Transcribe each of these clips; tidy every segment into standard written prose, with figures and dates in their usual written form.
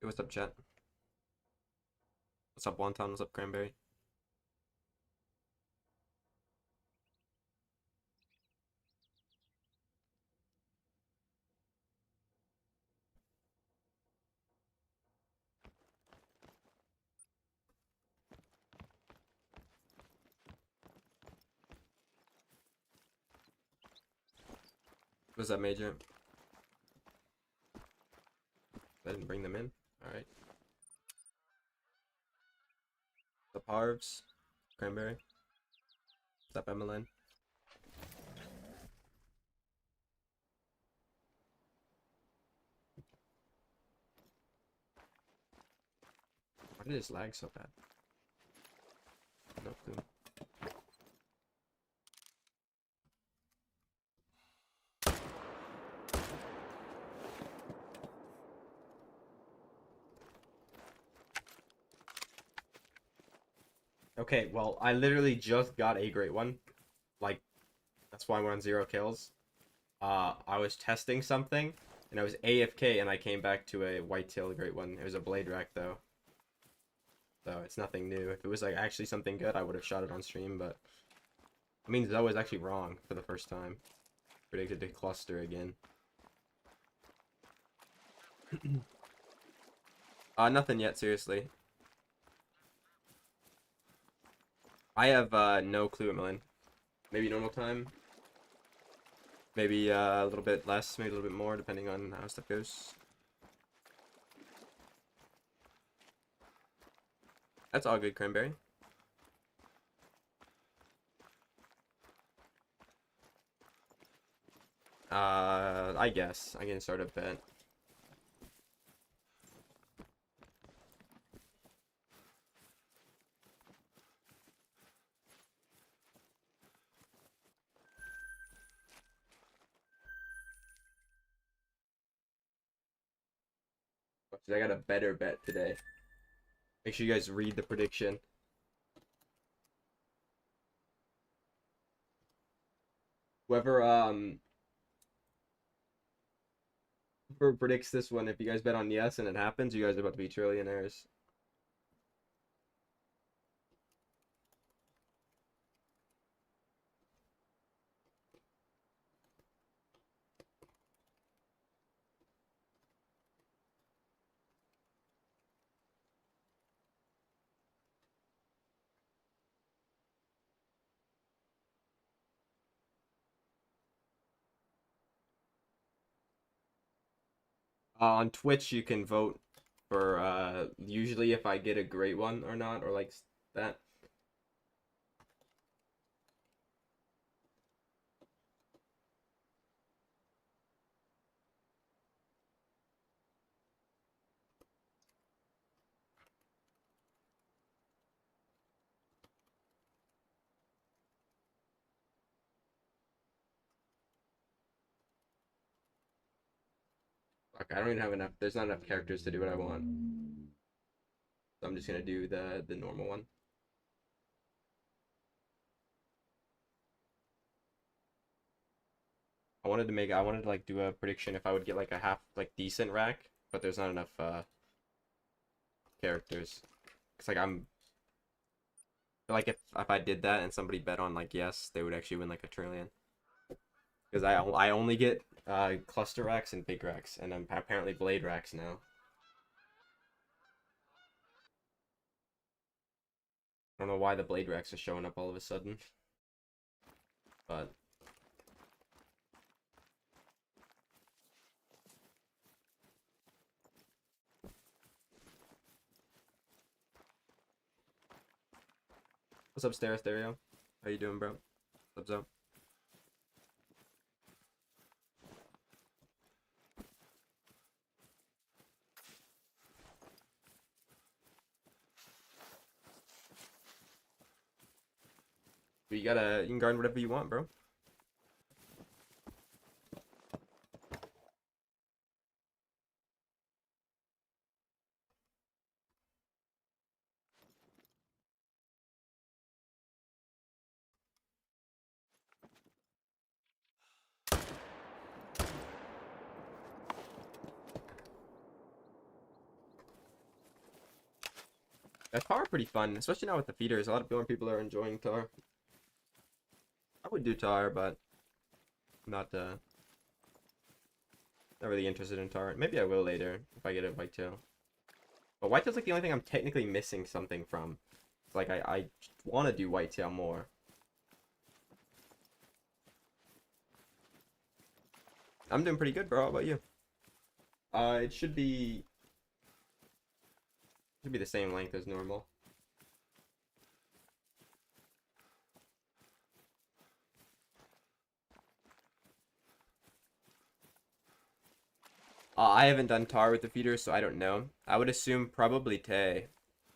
Hey, what's up, chat? What's up, Wonton? What's up, Cranberry? What's up, Major? I didn't bring them in. Alright. What's up, Harvs? Cranberry? What's up, Emmeline? Why did this lag so bad? No clue. Okay, well, I literally just got a great one. Like, that's why we're on 0 kills. I was testing something, and I was AFK, and I came back to a whitetail great one. It was a blade rack, though. So, it's nothing new. If it was, like, actually something good, I would have shot it on stream, but... I mean, Zoe was actually wrong for the first time. Predicted to cluster again. Nothing yet, seriously. I have no clue, Emmeline. Maybe normal time. Maybe a little bit less, maybe a little bit more, depending on how stuff goes. That's all good, Cranberry. I guess. I can start a bet. I got a better bet today. Make sure you guys read the prediction. Whoever whoever predicts this one, if you guys bet on yes and it happens, you guys are about to be trillionaires. On Twitch, you can vote for usually if I get a great one or not, or like that. Fuck, I don't even have enough. There's not enough characters to do what I want. So I'm just gonna do the normal one. I wanted to like do a prediction if I would get like a half like decent rack, but there's not enough characters. It's like I'm like if I did that and somebody bet on like yes, they would actually win like a trillion. Because I only get cluster racks and big racks, and I'm apparently blade racks now. I don't know why the blade racks are showing up all of a sudden, but what's up, Stereo? How you doing, bro? What's up? You can guard whatever you want, bro. Tar are pretty fun, especially now with the feeders. A lot of more people are enjoying tar. I would do tar, but not not really interested in tar. Maybe I will later if I get a whitetail. But whitetail's like the only thing I'm technically missing something from. It's like I want to do whitetail more. I'm doing pretty good, bro. How about you? It should be the same length as normal. I haven't done tar with the feeders, so I don't know. I would assume probably Tay.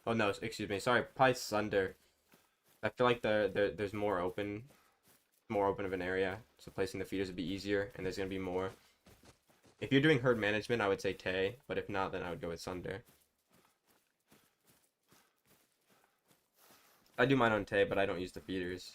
Oh no, excuse me. Sorry, probably Sunder. I feel like there's more open of an area, so placing the feeders would be easier, and there's gonna be more. If you're doing herd management, I would say Tay, but if not, then I would go with Sunder. I do mine on Tay, but I don't use the feeders.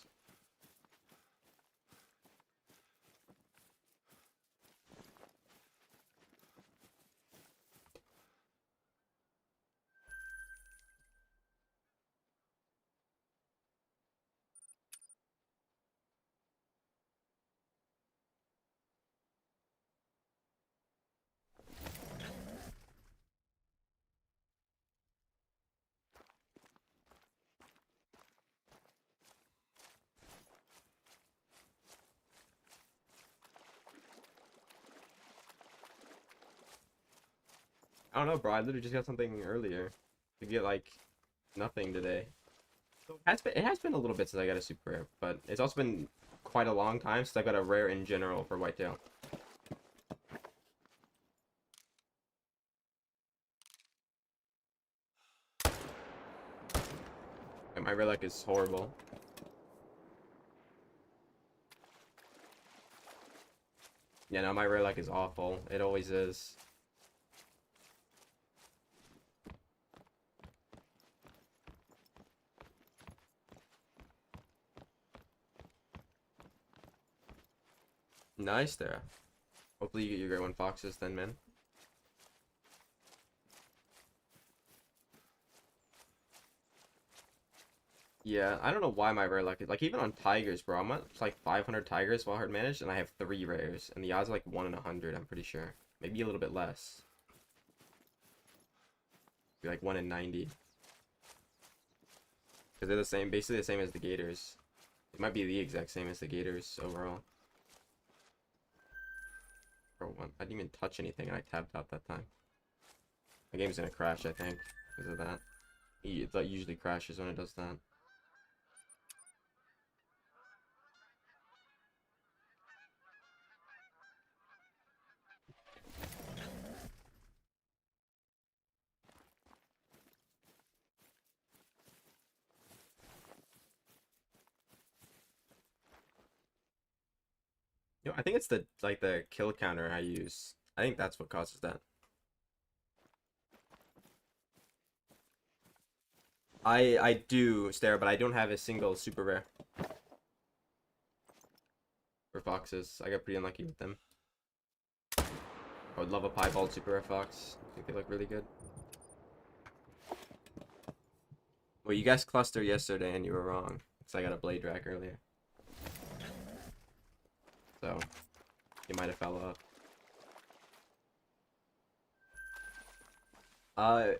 I don't know, bro. I literally just got something earlier. To get like nothing today. It has been a little bit since I got a super rare, but it's also been quite a long time since I got a rare in general for whitetail. And my rare luck is horrible. Yeah, no, my rare luck is awful. It always is. Nice there. Hopefully you get your great one foxes then, man. Yeah, I don't know why my rare luck is like even on tigers, bro. I'm at like 500 tigers while hard managed, and I have 3 rares, and the odds are like 1 in 100. I'm pretty sure, maybe a little bit less. Be like 1 in 90. Because they're the same, basically the same as the gators. It might be the exact same as the gators overall. Bro, I didn't even touch anything, and I tapped out that time. My game's gonna crash, I think, because of that. It usually crashes when it does that. You know, I think it's the kill counter I use. I think that's what causes that. I do stare, but I don't have a single super rare for foxes. I got pretty unlucky with them. I would love a piebald super rare fox. I think they look really good. Well, you guys cluster yesterday and you were wrong. Because I got a blade drag earlier. So, you might have fell off.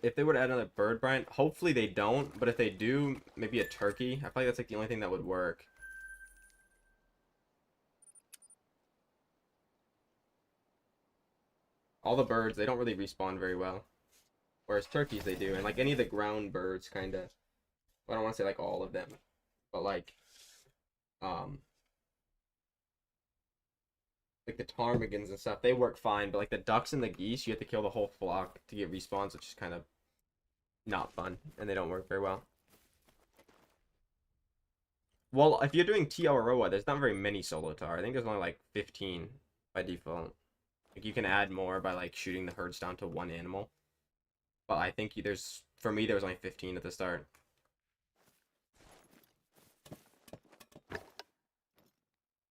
If they were to add another bird brine, hopefully they don't. But if they do, maybe a turkey. I feel like that's like the only thing that would work. All the birds, they don't really respawn very well. Whereas turkeys, they do. And like any of the ground birds, kind of. I don't want to say like all of them. But um, like the ptarmigans and stuff, they work fine. But like the ducks and the geese, you have to kill the whole flock to get respawns, which is kind of not fun. And they don't work very well. Well, if you're doing Tiawaroa, there's not very many solo tar. I think there's only like 15 by default. Like you can add more by like shooting the herds down to 1 animal. But I think for me, there was only 15 at the start.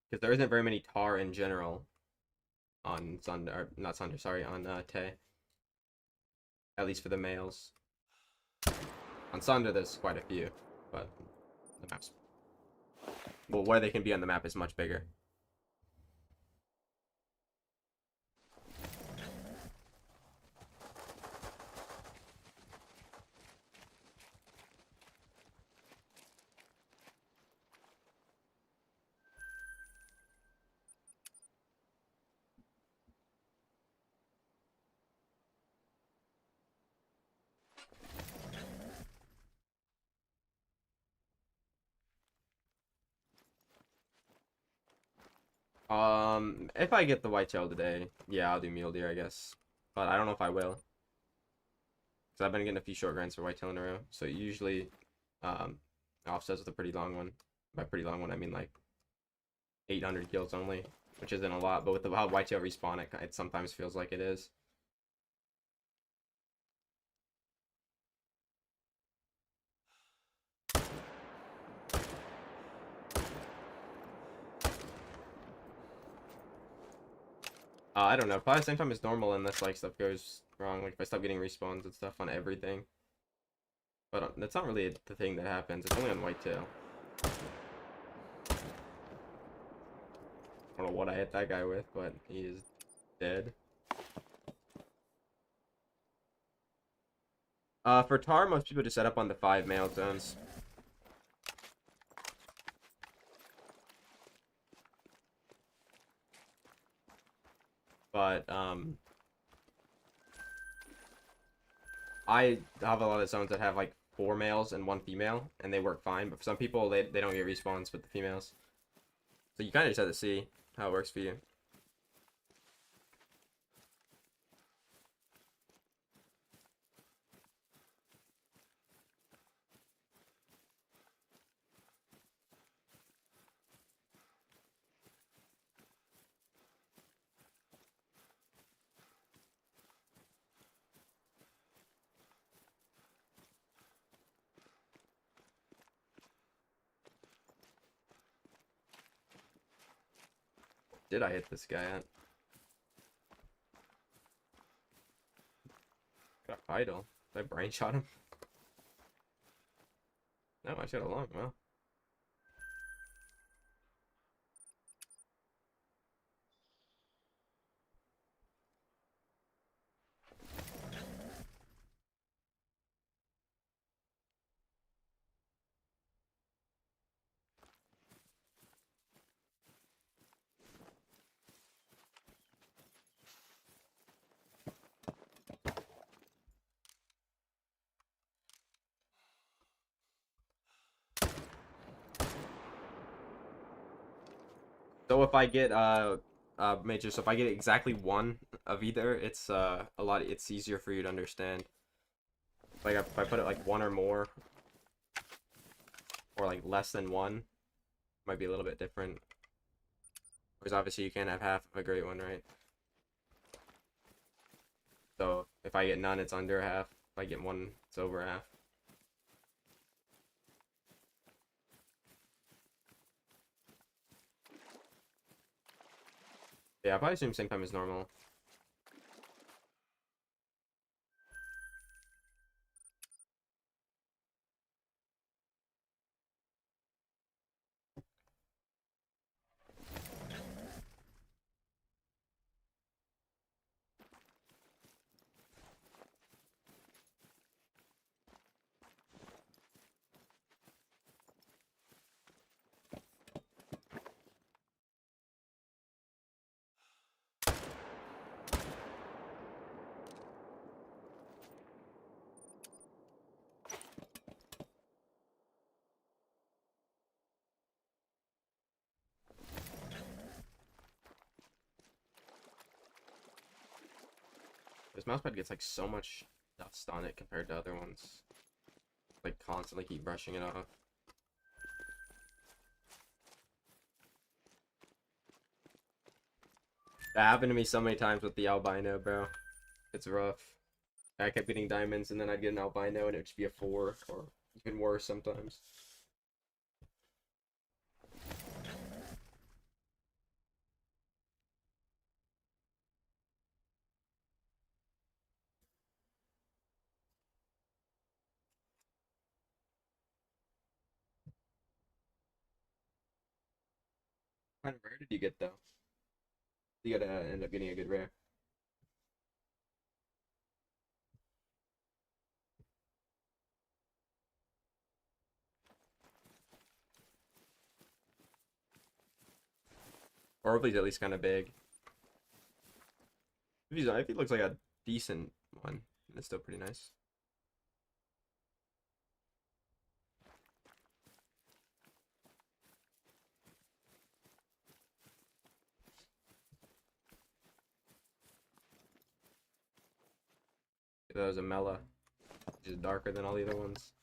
Because there isn't very many tar in general on Sunder, or not Sunder, sorry, on Tay. At least for the males. On Sunder, there's quite a few, but the map's, well, where they can be on the map is much bigger. If I get the whitetail today, yeah, I'll do mule deer, I guess. But I don't know if I will. Because I've been getting a few short grinds for whitetail in a row. So usually, offsets with a pretty long one. By pretty long one, I mean like 800 kills only, which isn't a lot. But with the how whitetail respawn, it sometimes feels like it is. I don't know. Probably the same time as normal unless like stuff goes wrong. Like if I stop getting respawns and stuff on everything. But that's not really the thing that happens. It's only on whitetail. I don't know what I hit that guy with, but he is dead. For tar, most people just set up on the 5 male zones. But I have a lot of zones that have like 4 males and 1 female, and they work fine. But for some people, they don't get respawns with the females. So you kind of just have to see how it works for you. Did I hit this guy at? Got idle. Did I brain shot him? No, I just got a lung. Well. So if I get major, so if I get exactly 1 of either, it's it's easier for you to understand. Like if I put it like 1 or more, or like less than 1, might be a little bit different. Because obviously you can't have half of a great one, right? So if I get none, it's under half. If I get 1, it's over half. Yeah, I probably assume same time as normal. This mousepad gets like so much dust on it compared to other ones. Like constantly keep brushing it off. That happened to me so many times with the albino, bro. It's rough. I kept getting diamonds and then I'd get an albino and it'd just be a 4 or even worse sometimes. kind of rare did you get though? You gotta end up getting a good rare. Or hopefully he's at least kind of big. If he looks like a decent one, it's still pretty nice. That was a Mela, which is darker than all the other ones.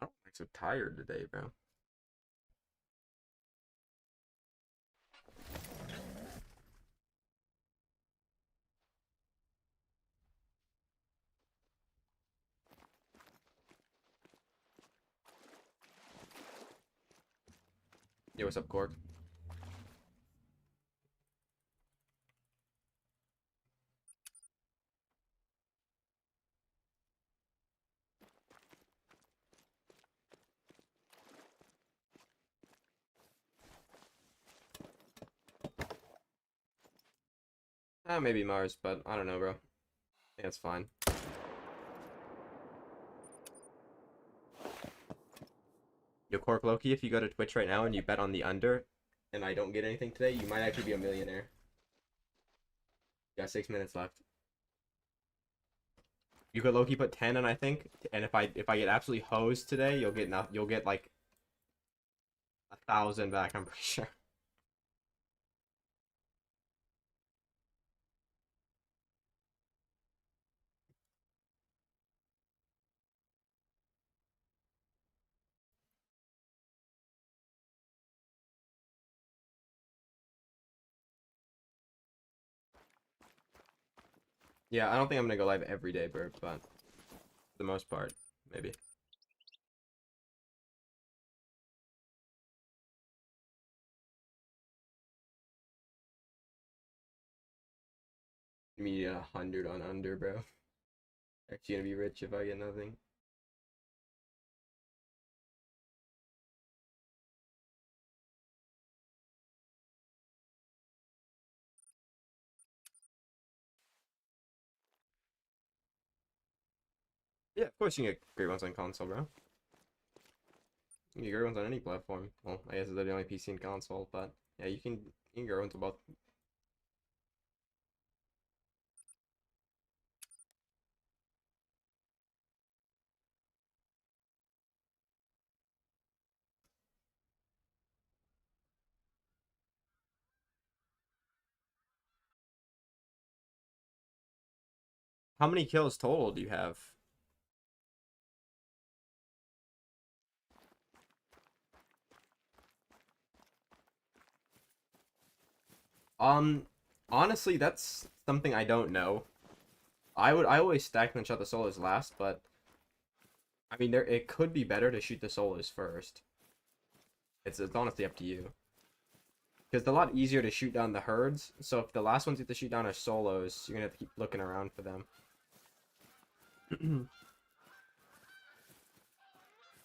I don't look so tired today, bro. Yo, what's up, Cork? Maybe Mars, but I don't know, bro. Yeah, it's fine. Yo, Cork Loki, if you go to Twitch right now and you bet on the under, and I don't get anything today, you might actually be a millionaire. You got 6 minutes left. You could Loki put 10 in, I think, and if I get absolutely hosed today, you'll get like 1,000 back. I'm pretty sure. Yeah, I don't think I'm gonna go live every day, bro, but for the most part, maybe. Me 100 on under, bro. Actually gonna be rich if I get nothing. Yeah, of course you can get great ones on console, bro. You can get great ones on any platform. Well, I guess it's the only PC and console, but yeah, you can get ones on both. How many kills total do you have? Um, honestly, that's something I don't know. I always stack and shot the solos last, but I mean it could be better to shoot the solos first. It's honestly up to you. Because it's a lot easier to shoot down the herds. So if the last ones you have to shoot down are solos, you're gonna have to keep looking around for them.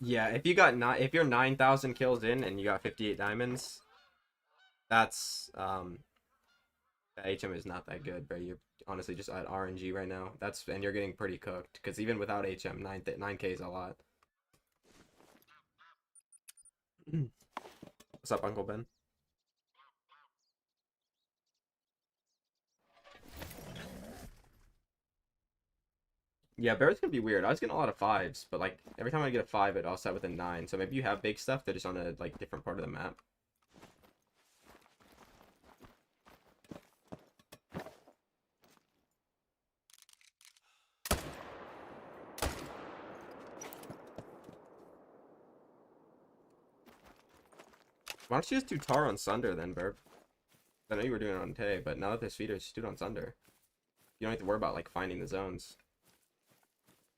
Yeah, if you're 9,000 kills in and you got 58 diamonds, that's the HM is not that good, bro. You're honestly just at RNG right now. And you're getting pretty cooked because even without HM, 9K is a lot. What's up, Uncle Ben? Yeah, Bear's gonna be weird. I was getting a lot of fives, but like every time I get a five, it offset with a nine. So maybe you have big stuff, they're just on a like different part of the map. Why don't you just do Tar on Sunder then, Burp? I know you were doing it on Tay, but now that there's feeders, just do it on Sunder. don't have to worry about like finding the zones.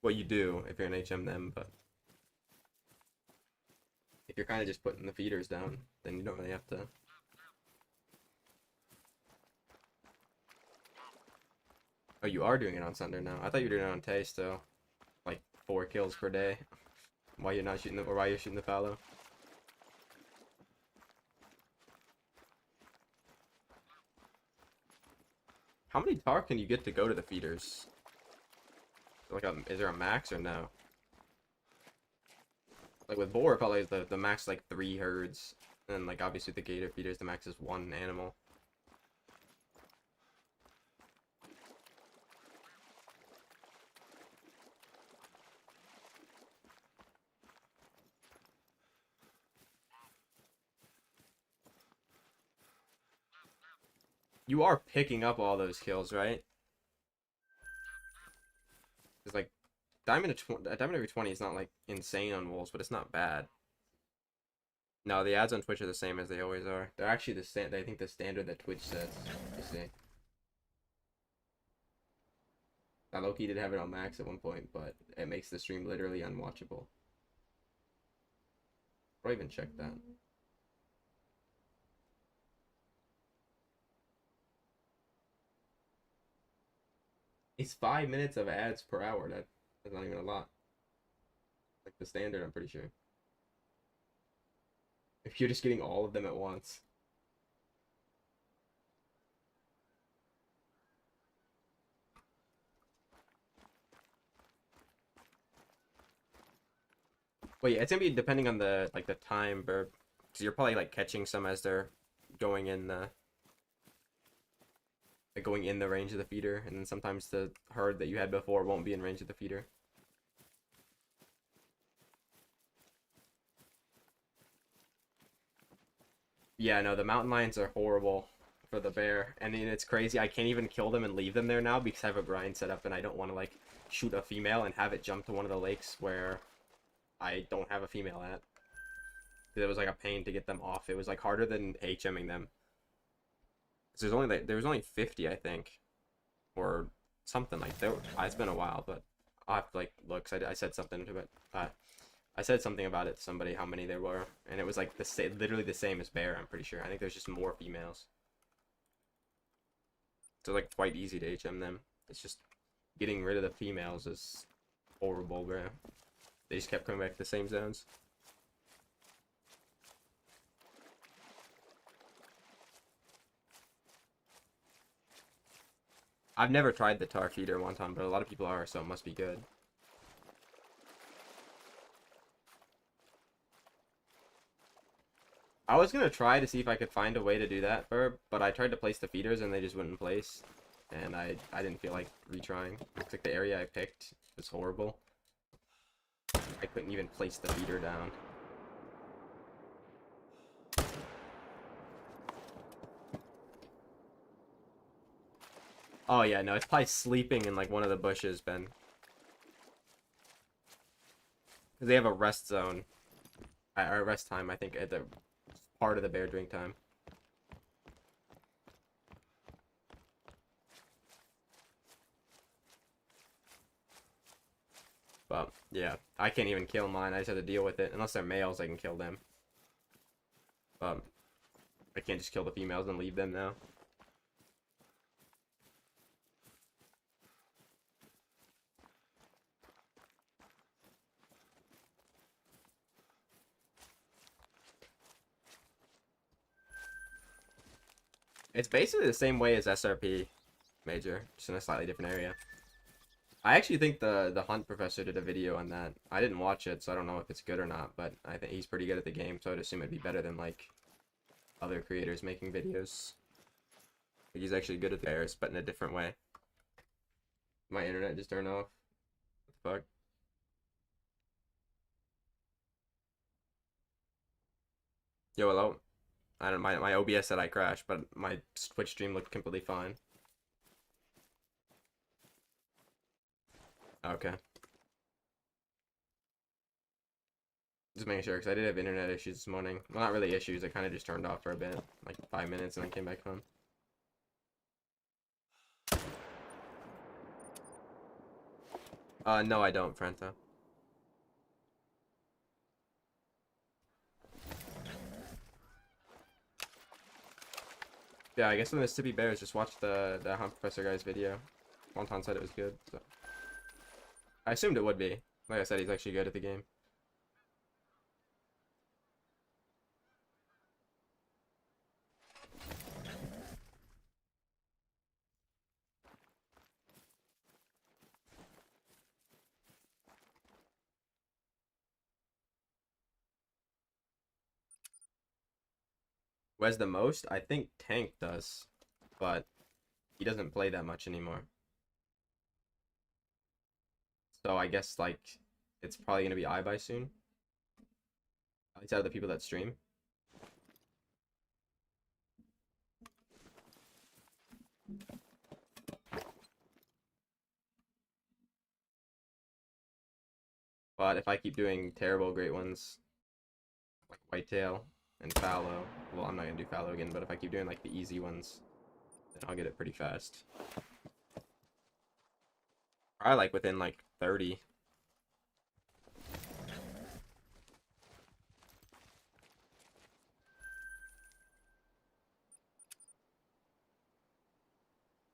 Well, you do if you're an HM them, but if you're kind of just putting the feeders down, then you don't really have to. Oh, you are doing it on Sunder now. I thought you were doing it on Tay still. Like 4 kills per day. Why you're not shooting the, or why you're shooting the fallow? How many tar can you get to go to the feeders? Like, is there a max or no? Like with boar, probably the max is like 3 herds, and like obviously the gator feeders, the max is 1 animal. You are picking up all those kills, right? It's like a diamond every 20 is not like insane on wolves, but it's not bad. No, the ads on Twitch are the same as they always are. They're actually the same. I think the standard that Twitch sets. You see. Now, Loki did have it on max at one point, but it makes the stream literally unwatchable. I'll even check that. It's 5 minutes of ads per hour. That's not even a lot. Like the standard, I'm pretty sure. If you're just getting all of them at once. Well, yeah, it's gonna be depending on the like the time, Burb. Because you're probably like catching some as they're going in the going in the range of the feeder, and then sometimes the herd that you had before won't be in range of the feeder. Yeah, no, the mountain lions are horrible for the bear, and it's crazy. I can't even kill them and leave them there now because I have a grind set up, and I don't want to like shoot a female and have it jump to one of the lakes where I don't have a female at. It was like a pain to get them off. It was like harder than HMing them. There's only like there was only 50, I think, or something like that. It's been a while, but I'll have to like look. I said something to it. I said something about it to somebody how many there were, and it was like literally the same as bear. I'm pretty sure. I think there's just more females. So like quite easy to HM them. It's just getting rid of the females is horrible, bro. They just kept coming back to the same zones. I've never tried the tar feeder one time, but a lot of people are, so it must be good. I was gonna try to see if I could find a way to do that, but I tried to place the feeders and they just wouldn't place, and I didn't feel like retrying. It's like the area I picked was horrible. I couldn't even place the feeder down. Oh yeah, no, it's probably sleeping in like one of the bushes, Ben. Because they have a rest zone, or rest time, I think, at the part of the bear drink time. But yeah, I can't even kill mine. I just have to deal with it. Unless they're males, I can kill them. But I can't just kill the females and leave them now. It's basically the same way as SRP Major, just in a slightly different area. I actually think the Hunt professor did a video on that. I didn't watch it, so I don't know if it's good or not, but I think he's pretty good at the game, so I'd assume it'd be better than like other creators making videos. He's actually good at the bears, but in a different way. My internet just turned off. What the fuck? Yo, hello. I don't. My OBS said I crashed, but my Twitch stream looked completely fine. Okay. Just making sure, because I did have internet issues this morning. Well, not really issues. I kind of just turned off for a bit, like 5 minutes, and then came back home. No, I don't, Franta. Yeah, I guess the Mississippi Bears just watched the Hunt Professor guy's video. Wonton said it was good, so I assumed it would be. Like I said, he's actually good at the game. Who has the most? I think Tank does, but he doesn't play that much anymore. So I guess like it's probably gonna be iBuy soon. At least out of the people that stream. But if I keep doing terrible great ones, like Whitetail and Fallow, well, I'm not gonna do Fallow again, but if I keep doing like the easy ones, then I'll get it pretty fast. Probably like within like 30.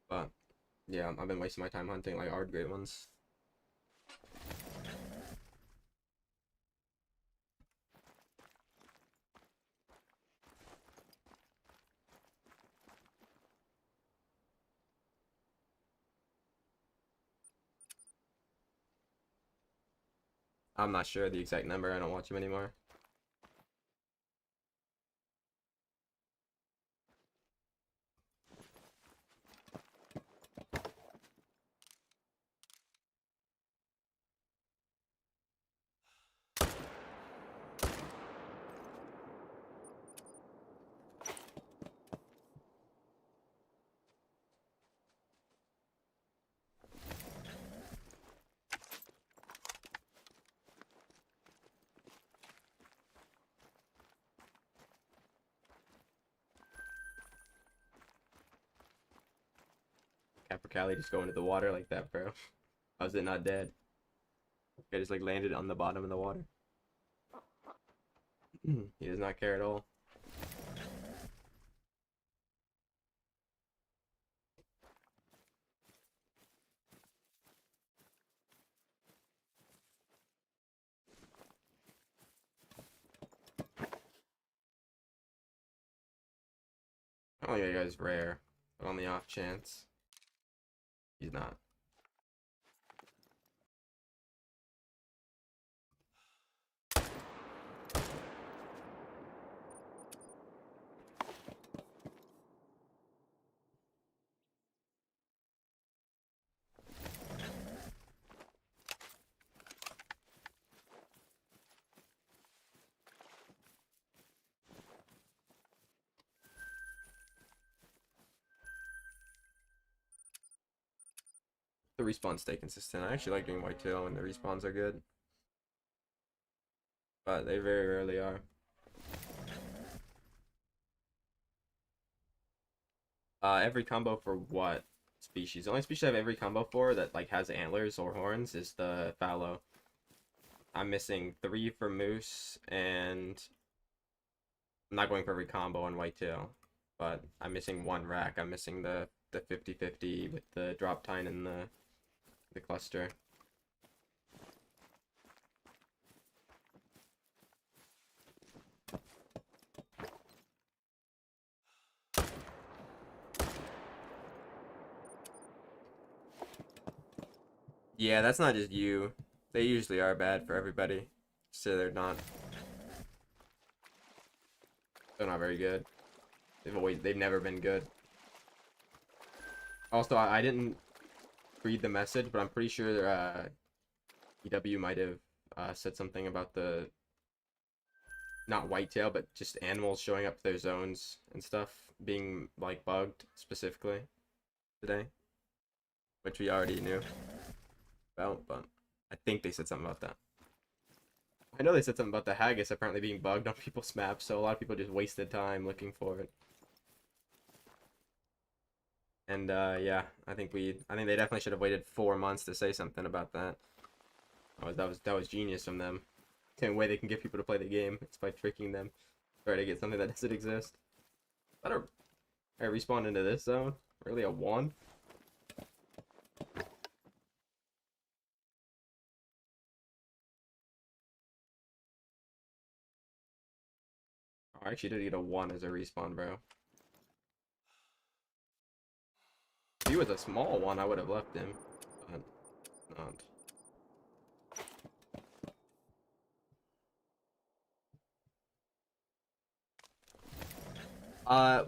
But yeah, I've been wasting my time hunting like hard great ones. I'm not sure the exact number. I don't watch him anymore. Capercaillie just go into the water like that, bro. How is it not dead? I just like landed on the bottom of the water. He does not care at all. Oh yeah, guy's rare, but on the off chance, he's not. The respawns stay consistent. I actually like doing Whitetail when the respawns are good, but they very rarely are. Every combo for what species? The only species I have every combo for that like has antlers or horns is the fallow. I'm missing 3 for moose, and I'm not going for every combo on whitetail, but I'm missing 1 rack. I'm missing the 50/50 with the drop tine and the cluster. Yeah, that's not just you. They usually are bad for everybody. So they're not very good. They've never been good. Also, I didn't read the message, but I'm pretty sure EW might have said something about the not whitetail, but just animals showing up to their zones and stuff being like bugged specifically today, which we already knew about, but I think they said something about that. I know they said something about the haggis apparently being bugged on people's maps, so a lot of people just wasted time looking for it. And yeah, I think they definitely should have waited 4 months to say something about that. Oh, that was genius from them. The only way they can get people to play the game is by tricking them. Try to get something that doesn't exist. Better I respawn into this zone. Really, a 1? Oh, I actually did get a 1 as a respawn, bro. If he was a small one, I would have left him. But not.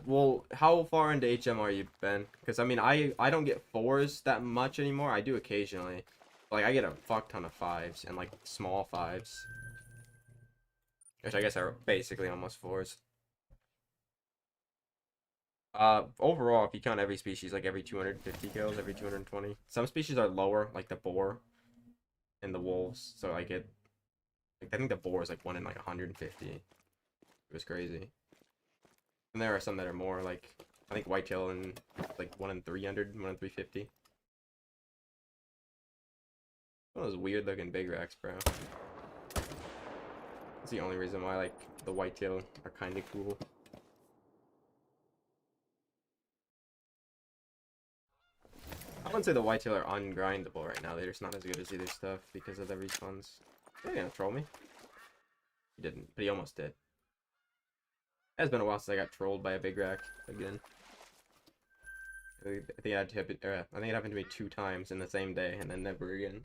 Well, how far into HM are you, Ben? Because, I mean, I don't get 4s that much anymore. I do occasionally. Like, I get a fuck ton of 5s, and, like, small 5s. Which I guess are basically almost 4s. Overall, if you count every species, like, every 250 kills, every 220. Some species are lower, like the boar and the wolves. So, I get... Like, I think the boar is, like, 1 in, like, 150. It was crazy. And there are some that are more, like, I think whitetail and like 1 in 300, 1 in 350. One of those weird looking big racks, bro. That's the only reason why, like, the whitetail are kind of cool. I wouldn't say the whitetail are ungrindable right now. They're just not as good as either stuff because of the respawns. Are you gonna troll me? He didn't, but he almost did. It has been a while since I got trolled by a big rack again. I think it happened to me 2 times in the same day, and then never again.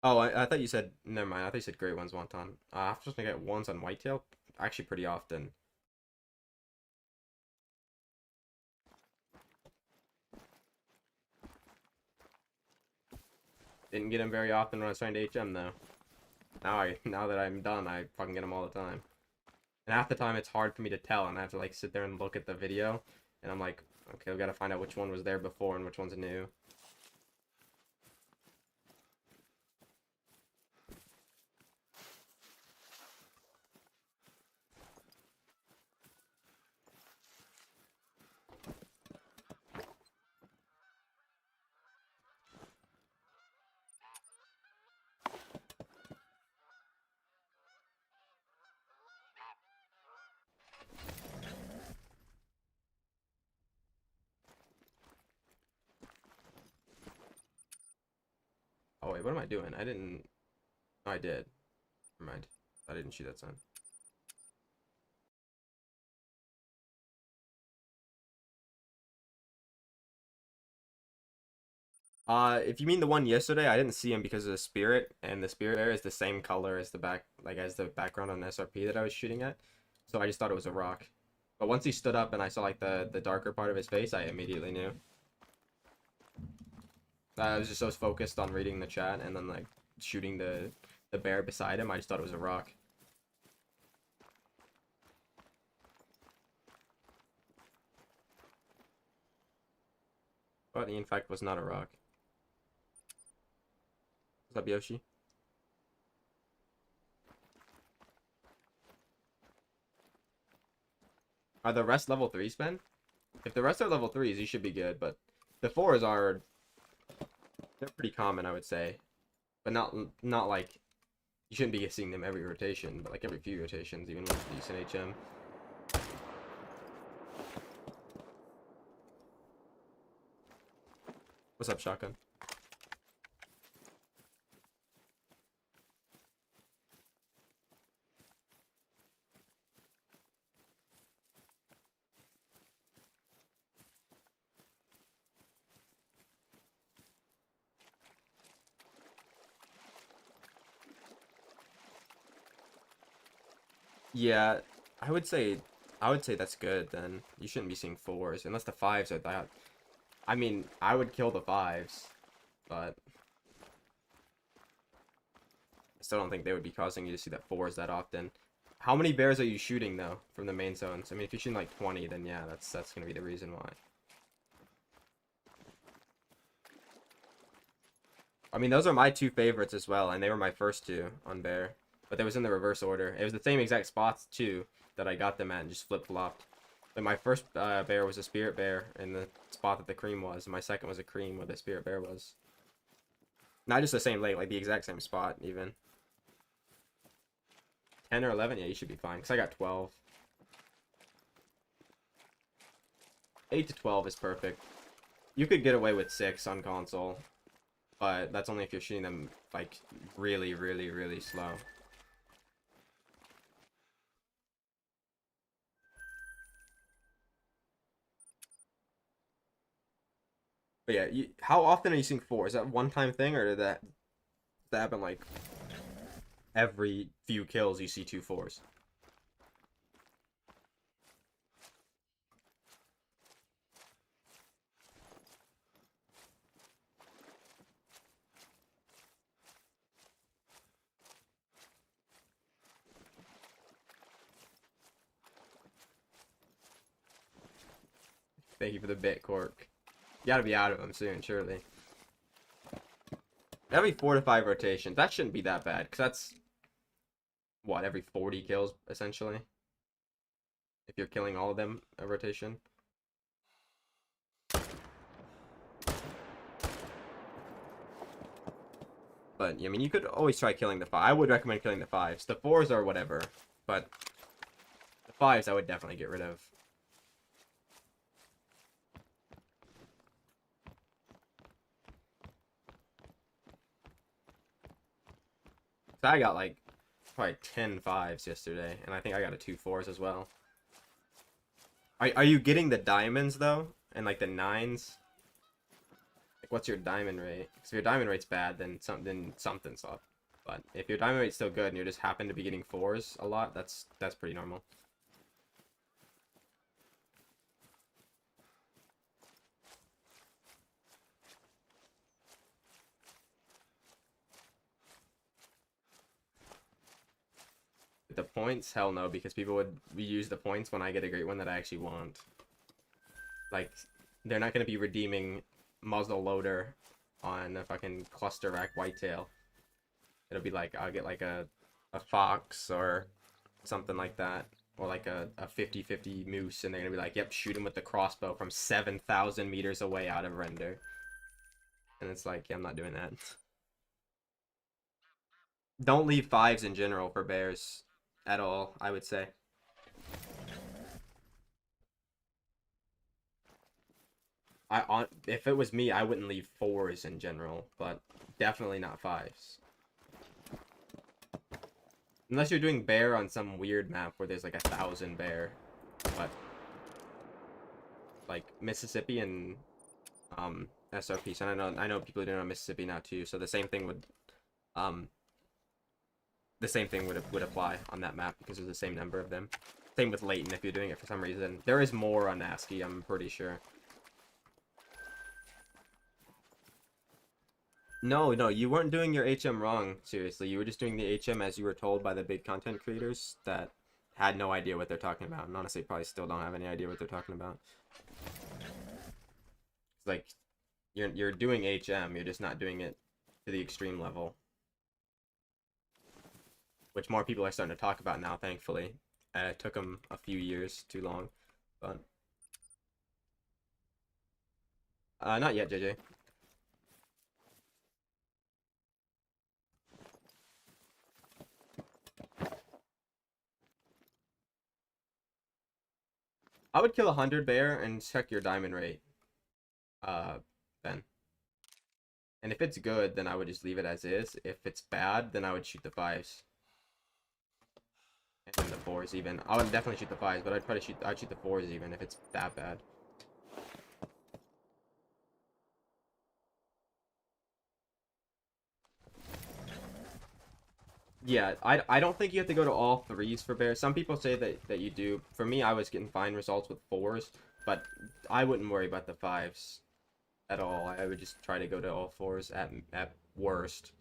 Oh, I thought you said, never mind, I thought you said great ones wonton. I'm supposed to get 1s on whitetail, actually pretty often. Didn't get them very often when I was trying to HM though. Now that I'm done, I fucking get them all the time. And half the time it's hard for me to tell, and I have to like sit there and look at the video, and I'm like, okay, we gotta find out which one was there before and which one's new. Oh wait, what am I doing? I didn't. Oh, I did. Never mind. I didn't shoot that sign. If you mean the one yesterday, I didn't see him because of the spirit, and the spirit there is the same color as the background on SRP that I was shooting at. So I just thought it was a rock. But once he stood up and I saw like the darker part of his face, I immediately knew. I was just so focused on reading the chat and then like shooting the bear beside him, I just thought it was a rock. But he in fact was not a rock. What's up, Yoshi? Are the rest level 3s, Ben? If the rest are level 3s, you should be good, but the 4s are... They're pretty common, I would say. But not like... You shouldn't be seeing them every rotation, but like every few rotations, even with decent HM. What's up, Shotgun? Yeah, I would say that's good then. You shouldn't be seeing 4s unless the 5s are that. I mean, I would kill the 5s, but I still don't think they would be causing you to see that 4s that often. How many bears are you shooting though from the main zones? I mean, if you're shooting like 20, then yeah, that's gonna be the reason why. I mean, those are my 2 favorites as well, and they were my first 2 on bear. But they was in the reverse order. It was the same exact spots too that I got them at and just flip-flopped. And my first bear was a spirit bear in the spot that the cream was. And my second was a cream where the spirit bear was. Not just the same lake, like the exact same spot, even. 10 or 11? Yeah, you should be fine, because I got 12. 8 to 12 is perfect. You could get away with 6 on console, but that's only if you're shooting them, like, really, really, really slow. But yeah, how often are you seeing 4? Is that a one-time thing, or did that happen, like, every few kills you see 2 4s? Thank you for the bit, Cork. You gotta be out of them soon, surely. Every 4 to 5 rotations. That shouldn't be that bad, because that's, what, every 40 kills, essentially? If you're killing all of them a rotation. But, I mean, you could always try killing the 5. I would recommend killing the 5s. The 4s are whatever, but the 5s I would definitely get rid of. So I got, like, probably 10 5s yesterday, and I think I got a 2 4s as well. Are you getting the diamonds, though? And, like, the 9s? Like, what's your diamond rate? Because if your diamond rate's bad, then something's up. But if your diamond rate's still good and you just happen to be getting 4s a lot, that's pretty normal. The points? Hell no, because people would use the points when I get a great one that I actually want. Like, they're not going to be redeeming muzzle loader on a fucking cluster rack whitetail. It'll be like, I'll get like a fox or something like that. Or like a 50-50 moose, and they're going to be like, yep, shoot him with the crossbow from 7,000 meters away out of render. And it's like, yeah, I'm not doing that. Don't leave 5s in general for bears at all, I would say. If it was me, I wouldn't leave 4s in general, but definitely not 5s. Unless you're doing bear on some weird map where there's like 1,000 bear, but like Mississippi and SRP. So I know people are doing it on Mississippi now too. So the same thing would would apply on that map because there's the same number of them. Same with Layton if you're doing it for some reason. There is more on ASCII, I'm pretty sure. No, you weren't doing your HM wrong, seriously. You were just doing the HM as you were told by the big content creators that had no idea what they're talking about. And honestly, probably still don't have any idea what they're talking about. It's like, you're doing HM, you're just not doing it to the extreme level. Which more people are starting to talk about now, thankfully. It took them a few years too long, but... not yet, JJ. I would kill 100 bear and check your diamond rate. Then. And if it's good, then I would just leave it as is. If it's bad, then I would shoot the 5s. And the 4s even. I would definitely shoot the 5s, but I'd shoot the 4s even if it's that bad. Yeah, I don't think you have to go to all 3s for bears. Some people say that you do. For me, I was getting fine results with 4s, but I wouldn't worry about the 5s at all. I would just try to go to all 4s at worst.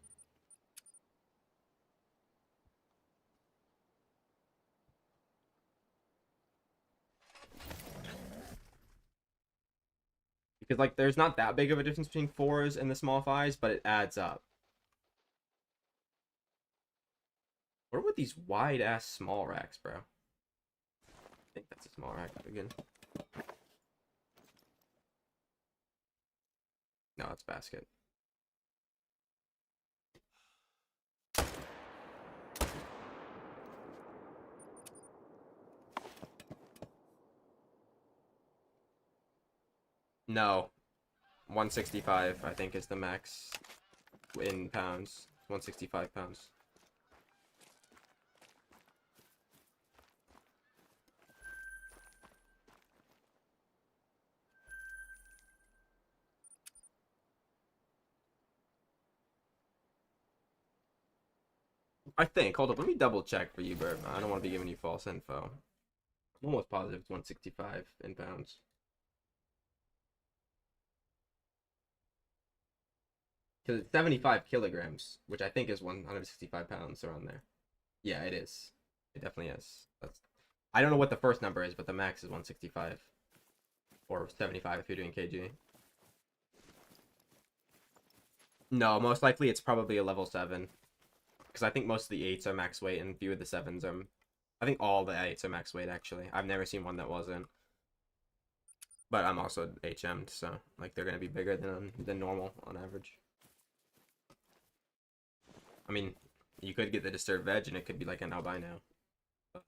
Because, like, there's not that big of a difference between 4s and the small 5s, but it adds up. What are with these wide-ass small racks, bro? think that's a small rack again. No, it's basket. No. 165, I think, is the max in pounds. 165 pounds. I think. Hold up, let me double check for you, Bert. I don't want to be giving you false info. I'm almost positive it's 165 in pounds. Because it's 75 kilograms, which I think is 165 pounds around there. Yeah, it is. It definitely is. I don't know what the first number is, but the max is 165. Or 75 if you're doing kg. No, most likely it's probably a level 7. Because I think most of the 8s are max weight and a few of the 7s are... I think all the 8s are max weight, actually. I've never seen one that wasn't. But I'm also HM'd, so like they're going to be bigger than normal on average. I mean, you could get the disturbed veg and it could be like an albino. But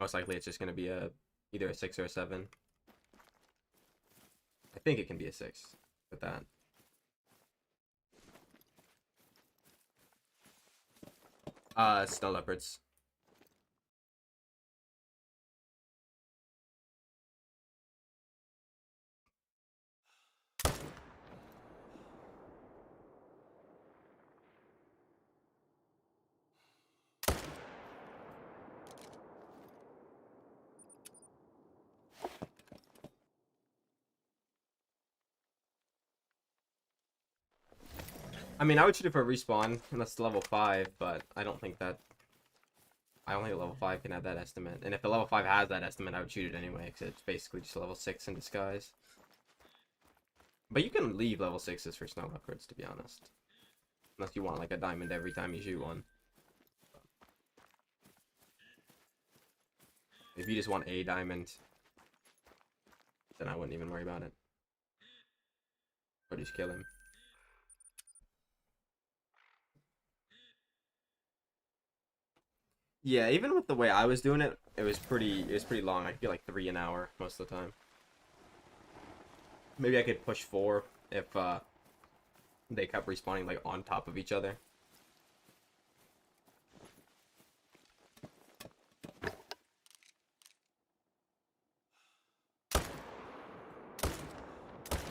most likely it's just going to be either a 6 or a 7. I think it can be a 6 with that. Snow leopards. I mean, I would shoot it for a respawn, unless it's level 5, but I don't think that... I don't think a level 5 can have that estimate. And if a level 5 has that estimate, I would shoot it anyway, because it's basically just a level 6 in disguise. But you can leave level 6s for snow leopards, to be honest. Unless you want, like, a diamond every time you shoot one. If you just want a diamond, then I wouldn't even worry about it. Or just kill him. Yeah, even with the way I was doing it, it was pretty long. I feel like 3 an hour most of the time. Maybe I could push 4 if they kept respawning like on top of each other.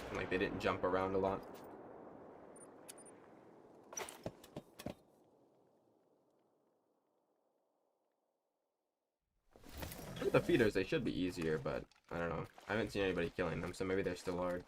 And, like they didn't jump around a lot. With the feeders, they should be easier, but I don't know. I haven't seen anybody killing them, so maybe they're still hard.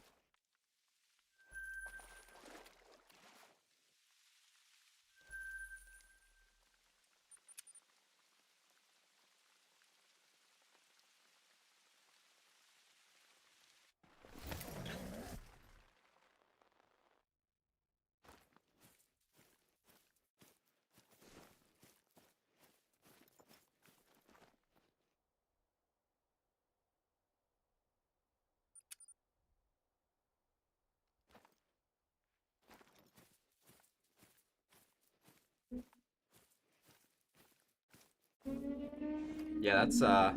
Yeah, that's a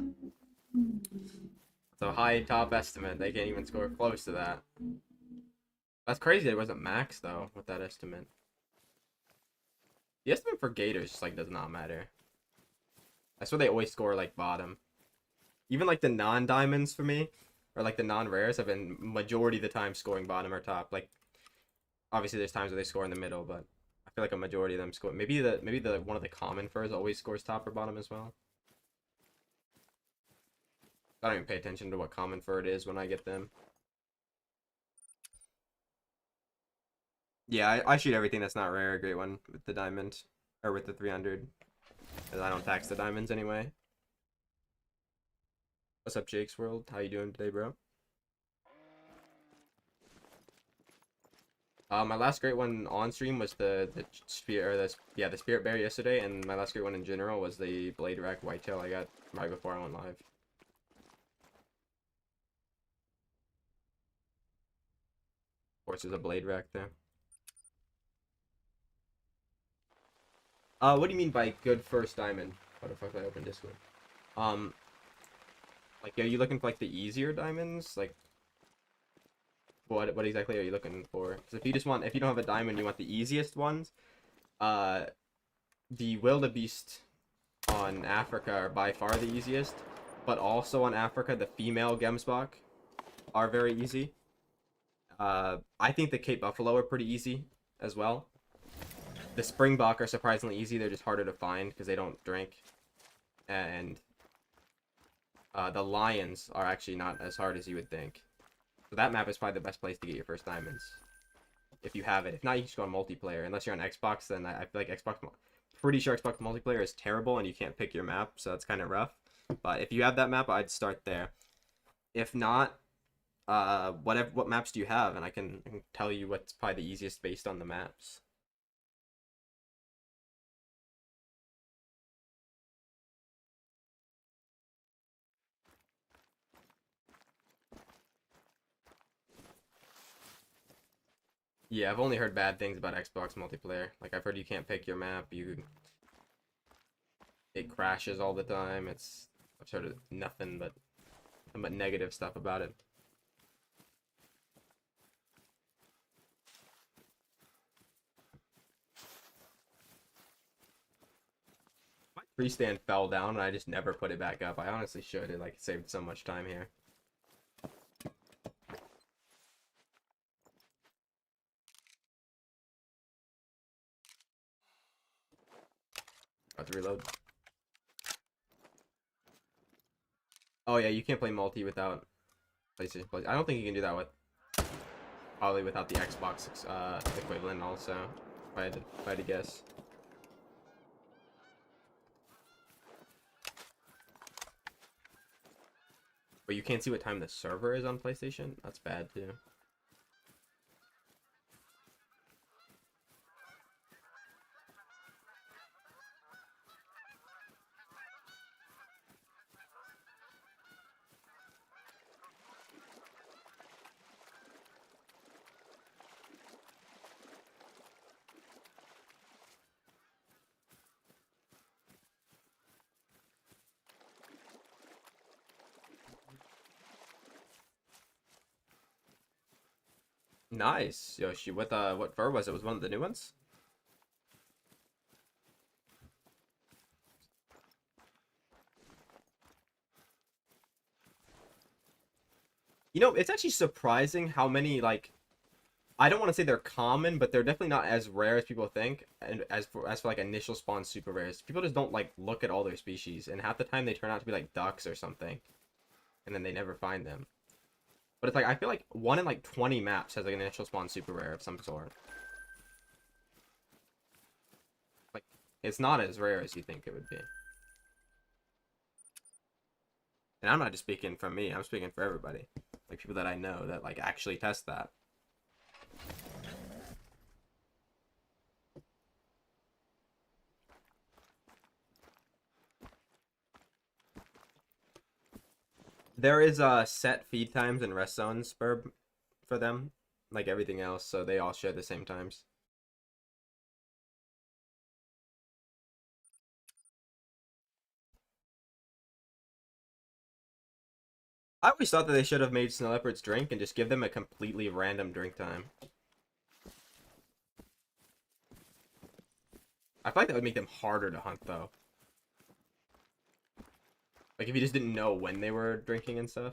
high top estimate. They can't even score close to that. That's crazy. It wasn't max though with that estimate. The estimate for gators just like does not matter. That's why they always score like bottom. Even like the non-diamonds for me, or like the non-rares, have been majority of the time scoring bottom or top. Like obviously there's times where they score in the middle, but I feel like a majority of them score. Maybe the one of the common furs always scores top or bottom as well. I don't even pay attention to what common fur it is when I get them. Yeah, I shoot everything that's not rare, a great one with the diamond or with the 300, because I don't tax the diamonds anyway. What's up, Jake's World? How you doing today, bro? My last great one on stream was the spear, or the spirit bear yesterday, and my last great one in general was the blade rack whitetail I got right before I went live. course, there's a blade rack there. What do you mean by good first diamond? What the fuck did I open Discord? Um, like, are you looking for like the easier diamonds? Like, what exactly are you looking for? Because if you don't have a diamond, you want the easiest ones. Uh, the wildebeest on Africa are by far the easiest, but also on Africa, the female gemsbok are very easy. I think the Cape Buffalo are pretty easy as well. The springbok are surprisingly easy. They're just harder to find because they don't drink. And the lions are actually not as hard as you would think. So that map is probably the best place to get your first diamonds. If you have it. If not, you can just go on multiplayer. Unless you're on Xbox, then I feel like pretty sure Xbox multiplayer is terrible and you can't pick your map, so that's kind of rough. But if you have that map, I'd start there. If not, what maps do you have? And I can tell you what's probably the easiest based on the maps. Yeah, I've only heard bad things about Xbox multiplayer. Like, I've heard you can't pick your map, it crashes all the time. I've heard nothing but negative stuff about it. My tree stand fell down and I just never put it back up. I honestly should. It like saved so much time here. About to reload. Oh yeah, you can't play multi without PlayStation Plus. I don't think you can do that with probably without the Xbox equivalent also. If I had to guess. But you can't see what time the server is on PlayStation? That's bad too. Nice, Yoshi. What fur was it? Was it one of the new ones? You know, it's actually surprising how many like I don't want to say they're common, but they're definitely not as rare as people think. And as for like initial spawn super rares, people just don't like look at all their species, and half the time they turn out to be like ducks or something, and then they never find them. But it's like I feel like 1 in like 20 maps has like an initial spawn super rare of some sort. Like it's not as rare as you think it would be. And I'm not just speaking for me, I'm speaking for everybody. Like people that I know that like actually test that. There is set feed times and rest zones for them, like everything else, so they all share the same times. I always thought that they should have made snow leopards drink and just give them a completely random drink time. I feel like that would make them harder to hunt, though. Like, if you just didn't know when they were drinking and stuff.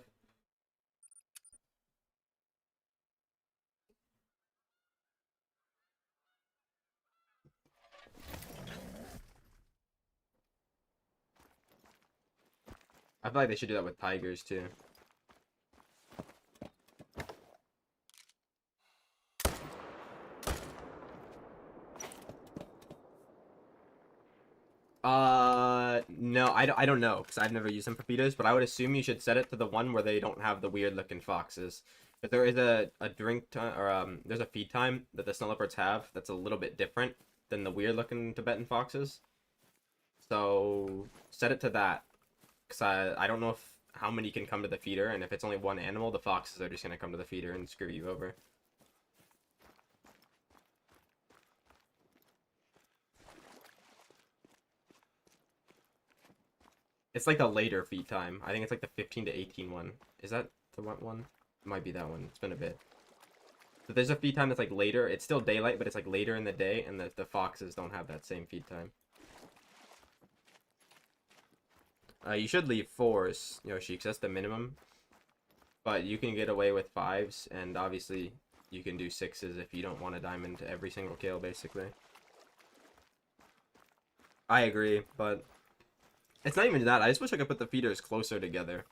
I feel like they should do that with tigers, too. No, I don't know, because I've never used them for feeders, but I would assume you should set it to the one where they don't have the weird-looking foxes. But there is a drink time, or, there's a feed time that the snow leopards have that's a little bit different than the weird-looking Tibetan foxes. So, set it to that. Because I don't know how many can come to the feeder, and if it's only one animal, the foxes are just going to come to the feeder and screw you over. It's like the later feed time. I think it's like the 15 to 18 one. Is that the one? It might be that one. It's been a bit. But there's a feed time that's like later. It's still daylight, but it's like later in the day, and the foxes don't have that same feed time. You should leave 4s, Yoshi, because that's the minimum. But you can get away with 5s, and obviously you can do 6s if you don't want a diamond to every single kill, basically. I agree, but it's not even that. I just wish I could put the feeders closer together.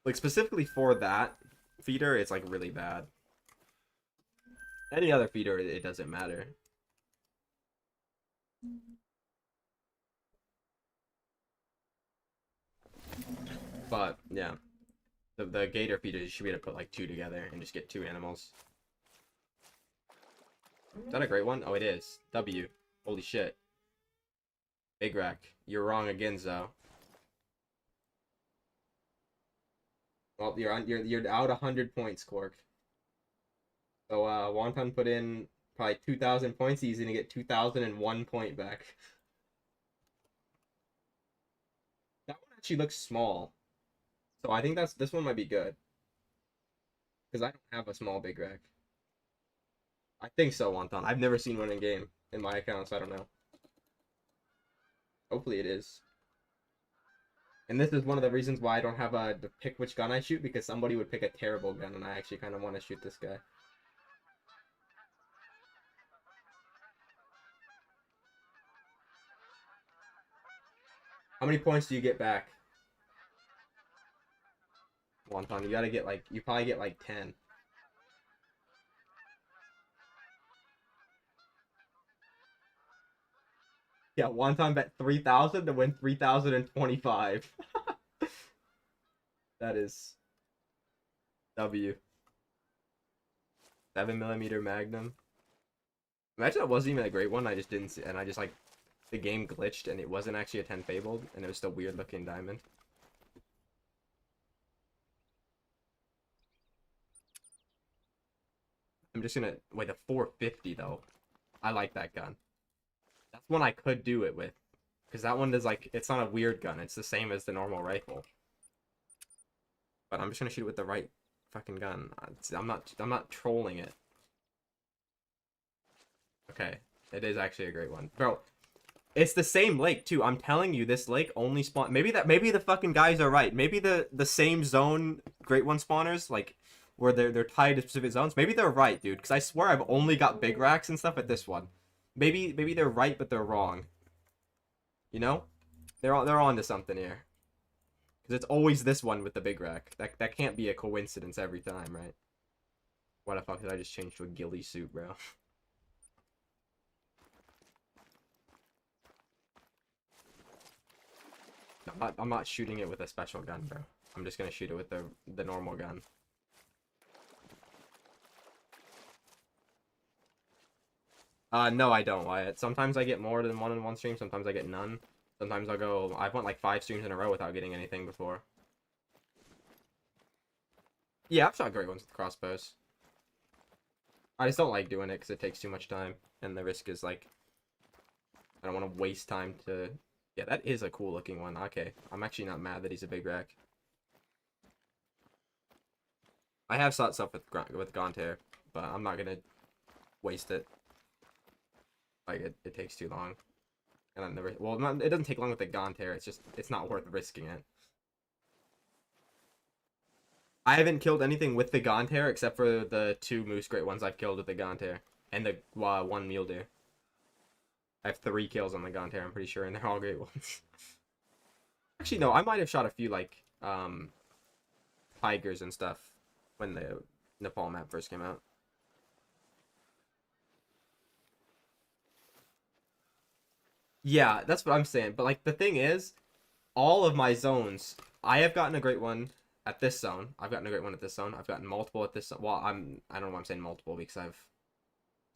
Like, specifically for that feeder, it's, like, really bad. Any other feeder, it doesn't matter. But, yeah. The gator feeders, you should be able to put, like, 2 together and just get 2 animals. Is that a great one? Oh, it is. W. Holy shit. Big rack. You're wrong again, Zo. Well, you're out 100 points, Cork. So Wonton put in probably 2,000 points. He's gonna get 2,001 point back. That one actually looks small, so I think this one might be good because I don't have a small big rack. I think so, Wonton. I've never seen one in game in my account, so I don't know. Hopefully it is. And this is one of the reasons why I don't have to pick which gun I shoot, because somebody would pick a terrible gun, and I actually kind of want to shoot this guy. How many points do you get back? Wonton, you gotta get like, you probably get like 10. Yeah, Wonton bet 3,000 to win 3,025. That is W. 7mm Magnum. Imagine that wasn't even a great one. I just didn't see, and I just like the game glitched and it wasn't actually a 10 fabled, and it was still weird looking diamond. I'm just gonna wait a 450 though. I like that gun. That's one I could do it with, because that one is like, it's not a weird gun. It's the same as the normal rifle. But I'm just gonna shoot it with the right fucking gun. I'm not trolling it. Okay, it is actually a great one, bro. It's the same lake too. I'm telling you, this lake only spawn. Maybe the fucking guys are right. Maybe the same zone great one spawners, like where they're tied to specific zones. Maybe they're right, dude. Because I swear I've only got big racks and stuff at this one. Maybe they're right, but they're wrong. You know, they're on to something here. Because it's always this one with the big rack. That can't be a coincidence every time, right? What the fuck did I just change to a ghillie suit, bro? I'm not shooting it with a special gun, bro. I'm just gonna shoot it with the normal gun. No, I don't, Wyatt. Sometimes I get more than one in one stream. Sometimes I get none. Sometimes I've went like 5 streams in a row without getting anything before. Yeah, I've shot great ones with crossbows. I just don't like doing it because it takes too much time, and the risk is like, I don't want to waste time to. Yeah, that is a cool looking one. Okay, I'm actually not mad that he's a big rack. I have shot stuff with Gontair, but I'm not gonna waste it. Like it takes too long, and I've never. Well, it doesn't take long with the Gontair. It's not worth risking it. I haven't killed anything with the Gontair except for the 2 moose great ones I've killed with the Gontair and the 1 mule deer. I have 3 kills on the Gontair, I'm pretty sure, and they're all great ones. Actually, no, I might have shot a few, like, tigers and stuff when the Nepal map first came out. Yeah, that's what I'm saying. But, like, the thing is, all of my zones, I have gotten a great one at this zone. I've gotten a great one at this zone. I've gotten multiple at this zone. Well, I don't know why I'm saying multiple, because I've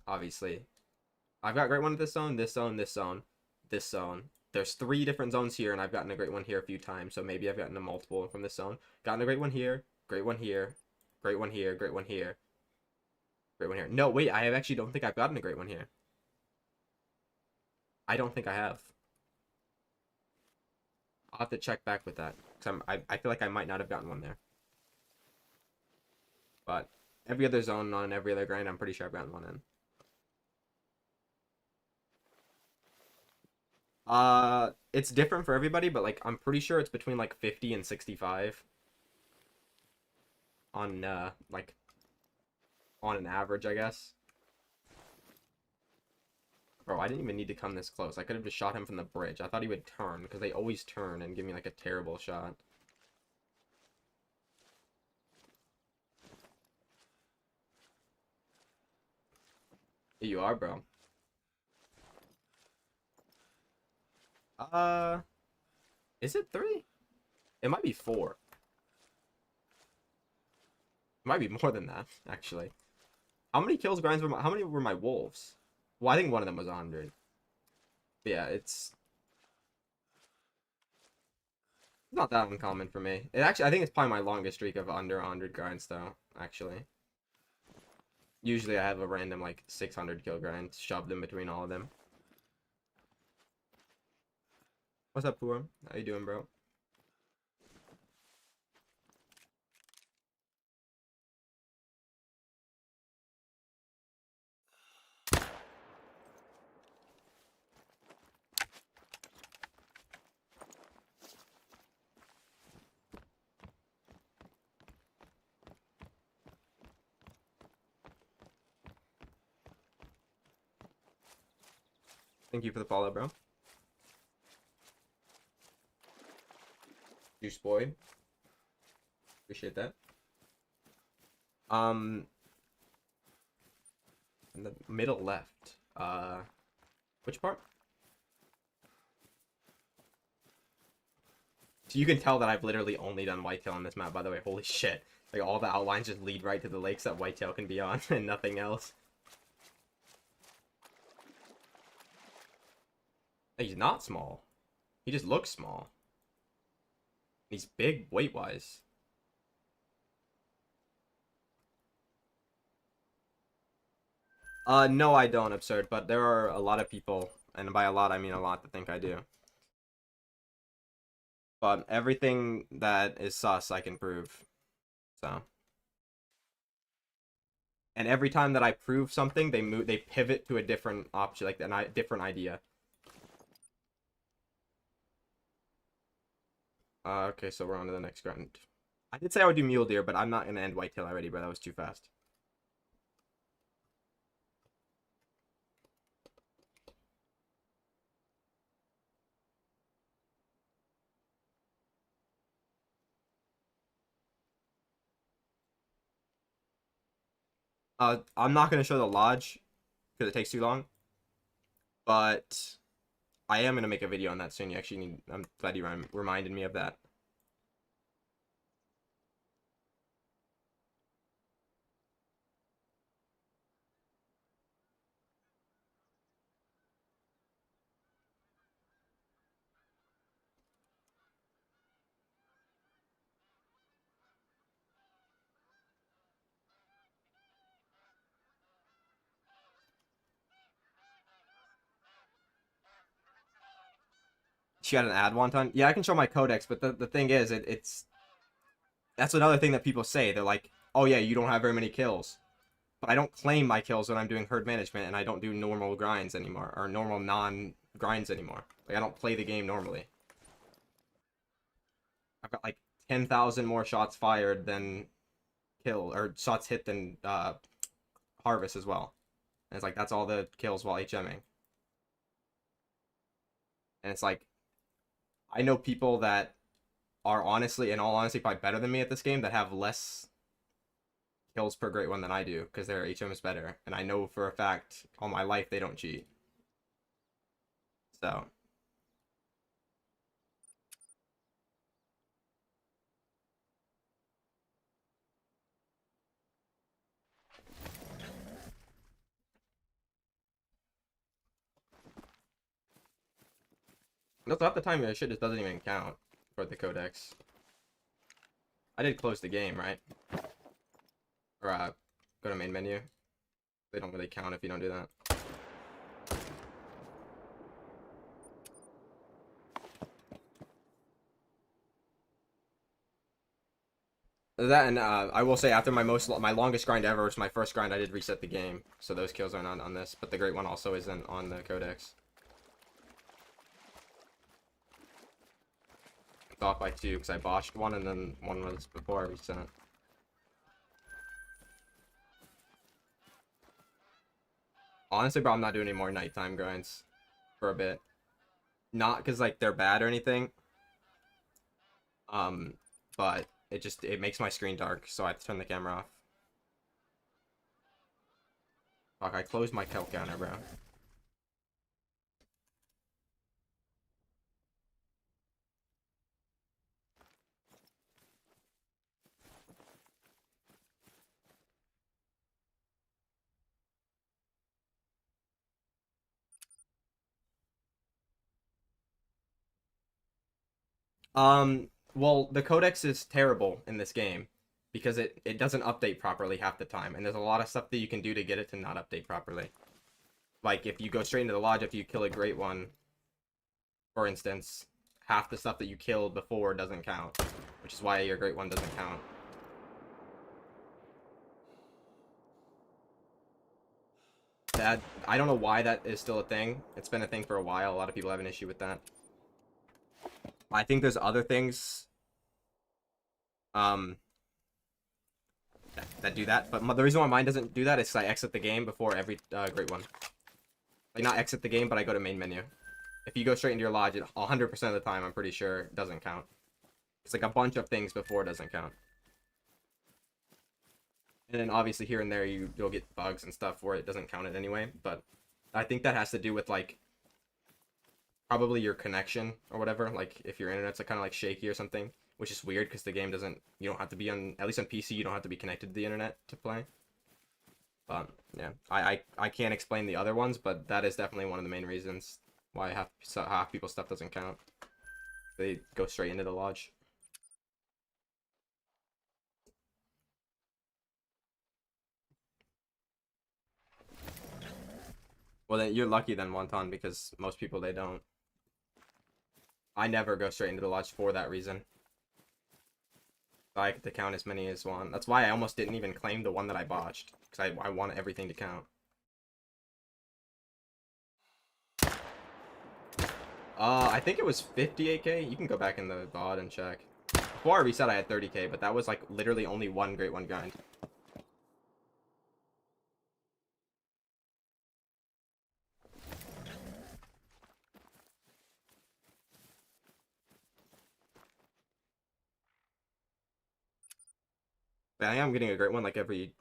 got a great one at this zone, this zone, this zone, this zone. There's 3 different zones here, and I've gotten a great one here a few times, so maybe I've gotten a multiple from this zone. Gotten a great one here, great one here, great one here, great one here, great one here. No, wait, I actually don't think I've gotten a great one here. I don't think I have. I'll have to check back with that. Because I feel like I might not have gotten one there. But every other zone on every other grind, I'm pretty sure I've gotten one in. It's different for everybody, but like I'm pretty sure it's between like 50 and 65 on like on an average, I guess. Bro, I didn't even need to come this close. I could have just shot him from the bridge. I thought he would turn because they always turn and give me like a terrible shot. Here you are, bro. Uh, is it 3? It might be 4. It might be more than that, actually. How many kills grinds were how many were my wolves? Well, I think one of them was 100. But yeah, it's not that uncommon for me. It actually, I think it's probably my longest streak of under 100 grinds, though, actually. Usually I have a random, like, 600 kill grind shoved in between all of them. What's up, Pooh? How you doing, bro? Thank you for the follow, bro. Juice boy. Appreciate that. In the middle left. Which part? So you can tell that I've literally only done Whitetail on this map, by the way. Holy shit. Like, all the outlines just lead right to the lakes that Whitetail can be on, and nothing else. He's not small. He just looks small. He's big weight-wise. No, I don't, Absurd, but there are a lot of people, and by a lot, I mean a lot, that think I do. But everything that is sus, I can prove. So. And every time that I prove something, they pivot to a different option, like a different idea. Okay, so we're on to the next grind. I did say I would do mule deer, but I'm not gonna end Whitetail already, bro. That was too fast. I'm not gonna show the lodge because it takes too long, but I am gonna make a video on that soon. You actually need. I'm glad you reminded me of that. She got an ad one time. Yeah, I can show my codex, but the thing is, it's that's another thing that people say. They're like, oh yeah, you don't have very many kills. But I don't claim my kills when I'm doing herd management, and I don't do normal grinds anymore, or normal non-grinds anymore. Like, I don't play the game normally. I've got, like, 10,000 more shots fired than kill, or shots hit than, harvest as well. And it's like, that's all the kills while HMing. And it's like, I know people that are honestly, in all honesty, probably better than me at this game that have less kills per great one than I do, because their HM is better. And I know for a fact, all my life, they don't cheat. So... No, half the time your shit just doesn't even count for the Codex. I did close the game, right? Or, go to main menu. They don't really count if you don't do that. That and I will say after my longest grind ever, which is my first grind, I did reset the game, so those kills are not on this. But the great one also isn't on the Codex. It's off by 2 because I botched one, and then one was before I reset. Honestly, bro, I'm not doing any more nighttime grinds for a bit. Not because like they're bad or anything. Um, but it makes my screen dark, so I have to turn the camera off. Fuck, I closed my kill counter, bro. Well, the Codex is terrible in this game because it doesn't update properly half the time, and there's a lot of stuff that you can do to get it to not update properly. Like if you go straight into the lodge after you kill a great one, for instance, half the stuff that you killed before doesn't count, which is why your great one doesn't count. That I don't know why that is still a thing. It's been a thing for a while. A lot of people have an issue with that. I think there's other things um that do that, but the reason why mine doesn't do that is I exit the game before every great one. Like not exit the game, but I go to main menu. If you go straight into your lodge, 100% of the time, I'm pretty sure it doesn't count. It's like a bunch of things before it doesn't count. And then obviously here and there you'll get bugs and stuff where it doesn't count it anyway, but I think that has to do with like probably your connection or whatever, like if your internet's like kind of like shaky or something, which is weird because the game doesn't, you don't have to be on, at least on PC, you don't have to be connected to the internet to play. But yeah, I can't explain the other ones, but that is definitely one of the main reasons why half people's stuff doesn't count. They go straight into the lodge. Well, then you're lucky then, Wonton, because most people, they don't. I never go straight into the lodge for that reason. I get to count as many as one. That's why I almost didn't even claim the one that I botched, because I want everything to count. I think it was 58k. You can go back in the VOD and check. Before I reset, I had 30k, but that was like literally only one great one grind. But I am getting a great one like every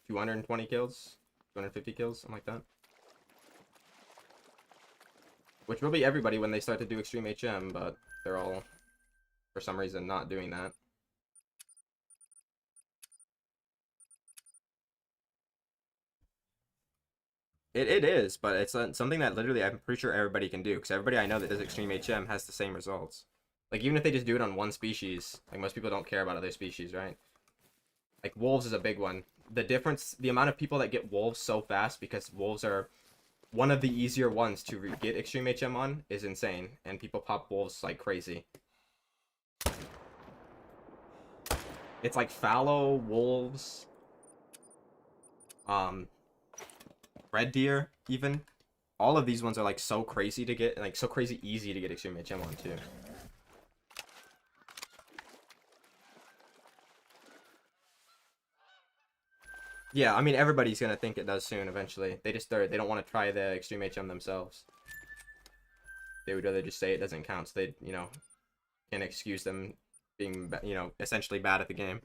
220 kills, 250 kills, something like that. Which will be everybody when they start to do Extreme HM, but they're all, for some reason, not doing that. It is, but it's something that literally I'm pretty sure everybody can do, because everybody I know that does Extreme HM has the same results. Like, even if they just do it on one species, like, most people don't care about other species, right? Like, wolves is a big one. The difference, the amount of people that get wolves so fast, because wolves are one of the easier ones to get Extreme HM on, is insane, and people pop wolves like crazy. It's like fallow, wolves, um, red deer, even. All of these ones are like so crazy to get, like so crazy easy to get Extreme HM on too. Yeah, I mean everybody's gonna think it does soon eventually. They don't want to try the Extreme HM themselves. They would rather just say it doesn't count, so they, can't excuse them being, essentially bad at the game.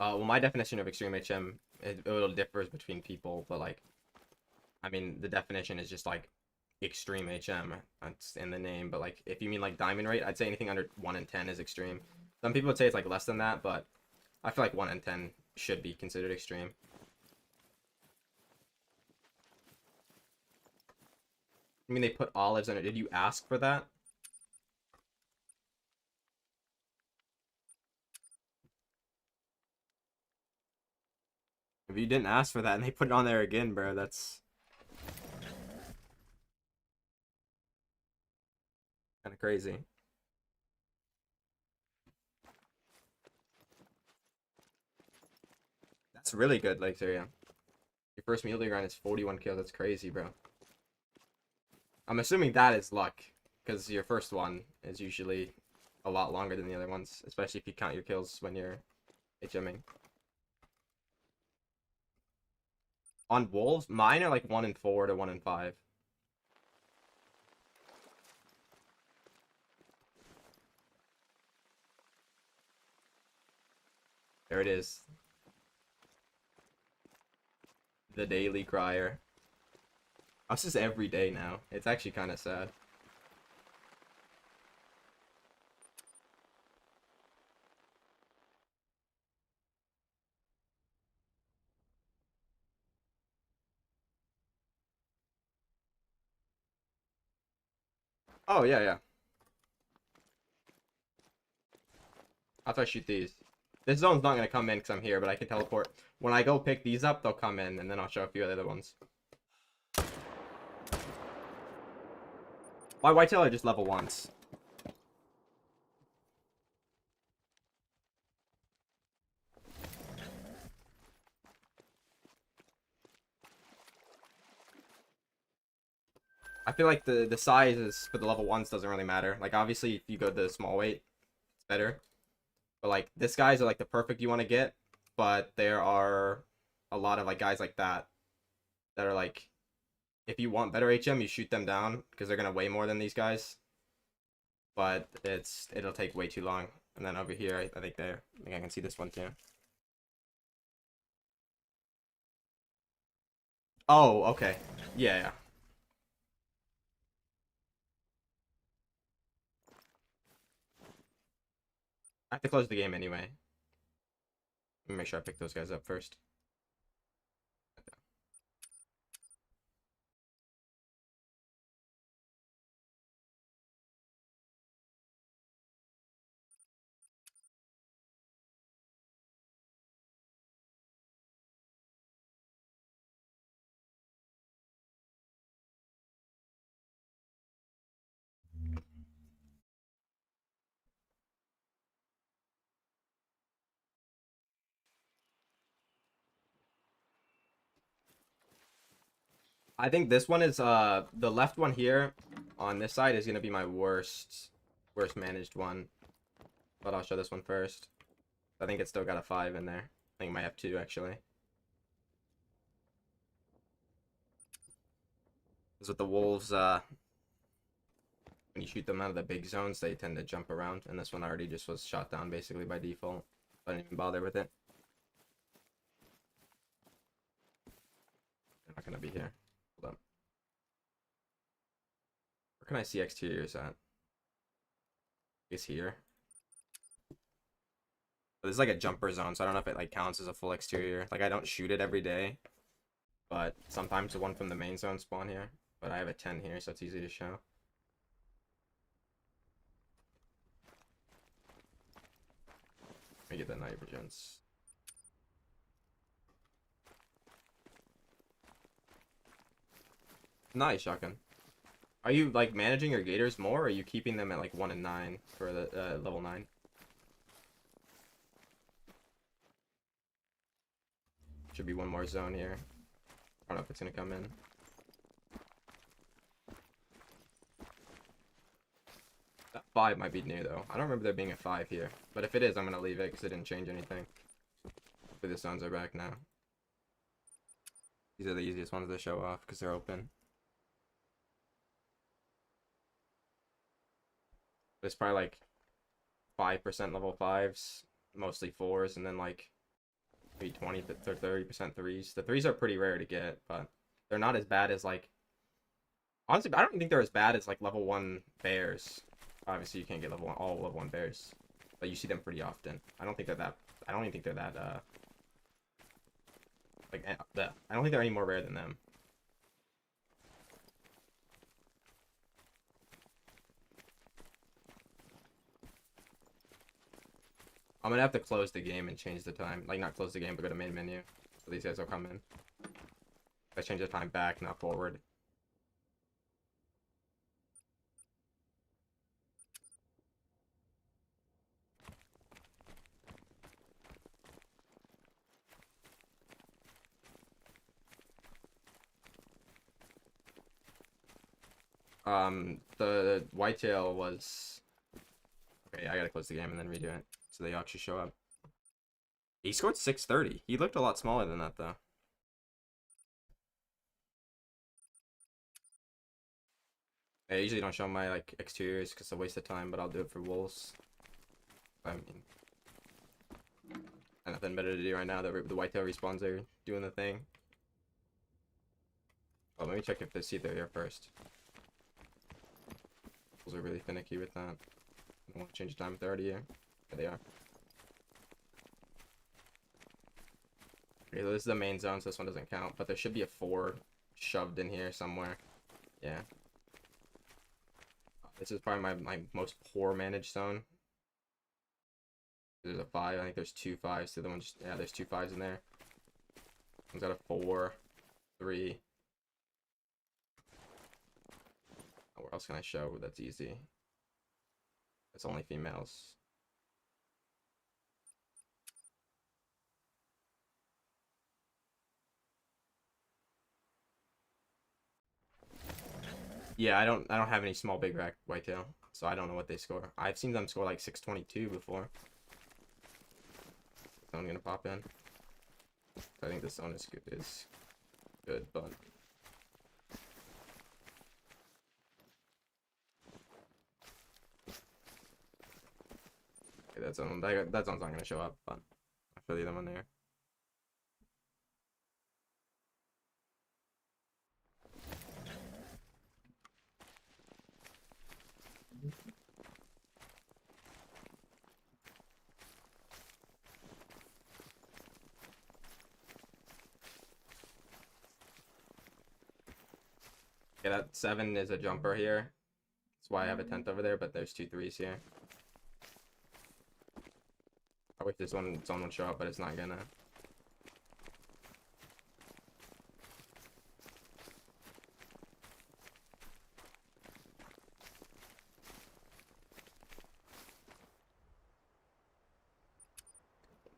Well, my definition of Extreme HM, it differs between people, but like, I mean, the definition is just like Extreme HM. That's in the name, but like, if you mean like diamond rate, I'd say anything under 1 in 10 is extreme. Some people would say it's like less than that, but I feel like 1 in 10 should be considered extreme. I mean, they put olives in it. Did you ask for that? If you didn't ask for that and they put it on there again, bro, that's kind of crazy. That's really good, like, so yeah. Your first meal day grind is 41 kills. That's crazy, bro. I'm assuming that is luck, because your first one is usually a lot longer than the other ones, especially if you count your kills when you're HMing. On wolves, mine are like 1 in 4 to 1 in 5. There it is. The daily crier. Us just every day now. It's actually kind of sad. Oh, yeah, yeah. After I shoot these. This zone's not going to come in because I'm here, but I can teleport. When I go pick these up, they'll come in, and then I'll show a few other ones. My whitetail are just level 1s. I feel like the sizes for the level 1s doesn't really matter. Like, obviously, if you go to the small weight, it's better. But, like, this guys are, like, the perfect you want to get. But there are a lot of, like, guys like that are, like, if you want better HM, you shoot them down because they're going to weigh more than these guys. But it'll take way too long. And then over here, I think I can see this one too. Oh, okay. Yeah, yeah. I have to close the game anyway. Let me make sure I pick those guys up first. I think this one is the left one here on this side is gonna be my worst managed one. But I'll show this one first. I think it's still got a 5 in there. I think it might have 2 actually. Because with the wolves, when you shoot them out of the big zones, they tend to jump around, and this one already just was shot down basically by default. I didn't even bother with it. They're not gonna be here. Hold on. Where can I see exteriors at? Is here. But this is like a jumper zone, so I don't know if it like counts as a full exterior. Like I don't shoot it every day, but sometimes the one from the main zone spawn here. But I have a 10 here, so it's easy to show. Let me get the night vigilance. Nice shotgun. Are you like managing your gators more, or are you keeping them at like 1 and 9 for the level 9? Should be one more zone here. I don't know if it's gonna come in. That 5 might be new though. I don't remember there being a 5 here, but if it is, I'm gonna leave it because it didn't change anything. Hopefully the zones are back now. These are the easiest ones to show off because they're open. There's probably like 5% level 5s, mostly 4s, and then like maybe 20 to 30% 3s. The 3s are pretty rare to get, but they're not as bad as like. Honestly, I don't think they're as bad as like level 1 bears. Obviously, you can't get all level 1 bears, but you see them pretty often. I don't think they're that. I don't even think they're that. I don't think they're any more rare than them. I'm gonna have to close the game and change the time. Like, not close the game, but go to main menu. So these guys will come in. I change the time back, not forward. The whitetail was... Okay, I gotta close the game and then redo it. So they actually show up. He scored 630. He looked a lot smaller than that, though. I usually don't show my, like, exteriors because it's a waste of time, but I'll do it for wolves. I mean... Nothing better to do right now. The whitetail respawns are doing the thing. Oh, let me check if they see they're here first. Wolves are really finicky with that. I don't want to change the time if they're already here. There they are. Okay, so this is the main zone, so this one doesn't count, but there should be a 4 shoved in here somewhere. Yeah. This is probably my most poor managed zone. There's a 5. I think there's 2 5s. The other one just... Yeah, there's 2 5s in there. One's got a 4, 3. Oh, where else can I show that's easy? It's only females. Yeah, I don't have any small big rack whitetail, so I don't know what they score. I've seen them score like 622 before. So I'm gonna pop in. I think this zone is good, but okay, that zone's not gonna show up, but I'll show you them on there. Yeah, that 7 is a jumper here. That's why I have a tent over there, but there's 2 3s here. I wish this zone would show up, but it's not gonna.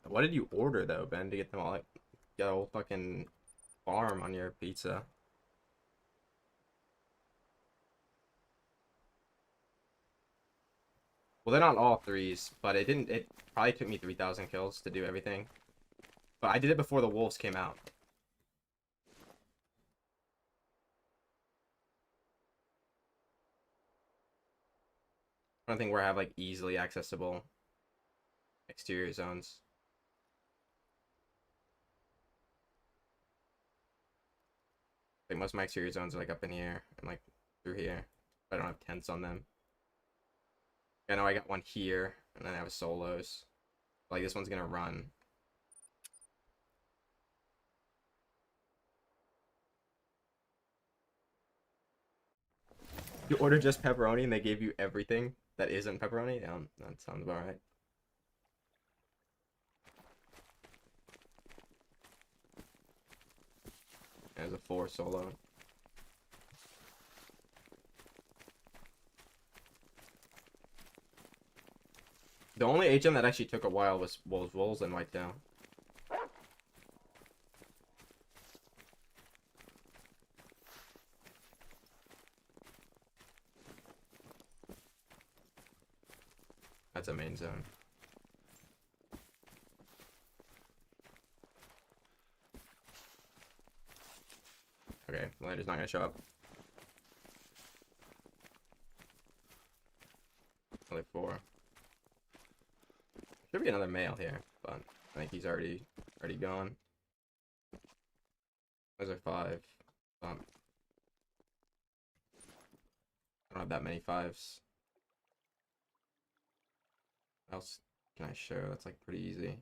What did you order though, Ben, to get them all like get a whole fucking farm on your pizza? Well, they're not all 3s, but it probably took me 3,000 kills to do everything. But I did it before the wolves came out. I don't think where I have like easily accessible exterior zones. Like most of my exterior zones are like up in here and like through here. I don't have tents on them. I know I got one here, and then I have solos. Like this one's gonna run. You ordered just pepperoni and they gave you everything that isn't pepperoni? Yeah, that sounds about right. There's a 4 solo. The only HM that actually took a while was wolves and whitetail. That's a main zone. Okay, Lander's not gonna show up. Only 4. Should be another male here, but I think he's already gone. Those are 5. I don't have that many 5s. What else can I show? That's like pretty easy.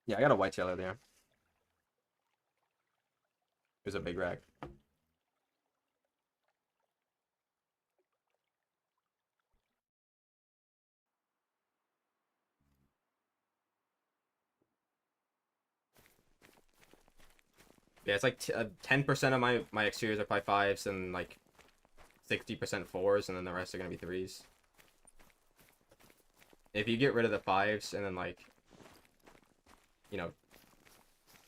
Yeah, I got a whitetail there. It was a big rack. Yeah, it's like 10% of my exteriors are probably 5s and like 60% 4s, and then the rest are gonna be 3s. If you get rid of the 5s and then like, you know,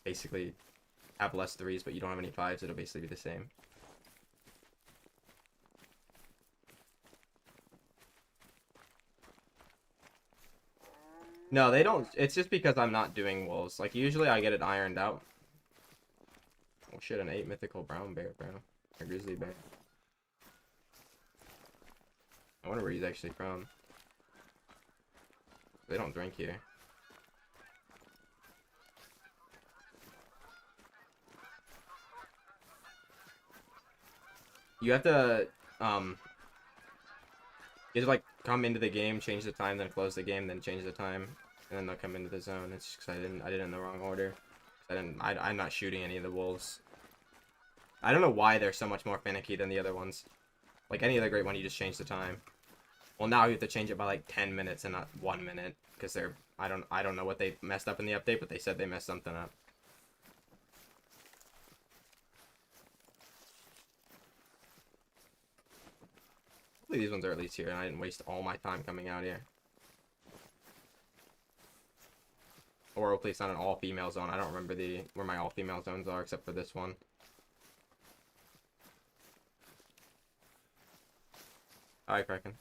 basically have less 3s, but you don't have any 5s, it'll basically be the same. No, they don't. It's just because I'm not doing wolves. Like, usually I get it ironed out. Oh shit, an 8 mythical brown bear, bro. A grizzly bear. I wonder where he's actually from. They don't drink here. You have to, you have to, like, come into the game, change the time, then close the game, then change the time, and then they'll come into the zone. It's just 'cause I did it in the wrong order. I'm not shooting any of the wolves. I don't know why they're so much more finicky than the other ones. Like, any other great one, you just change the time. Well, now you have to change it by, like, 10 minutes and not 1 minute, because they're, I don't know what they messed up in the update, but they said they messed something up. Hopefully these ones are at least here, and I didn't waste all my time coming out here. Or hopefully it's not an all-female zone. I don't remember where my all-female zones are, except for this one. Alright, Kraken.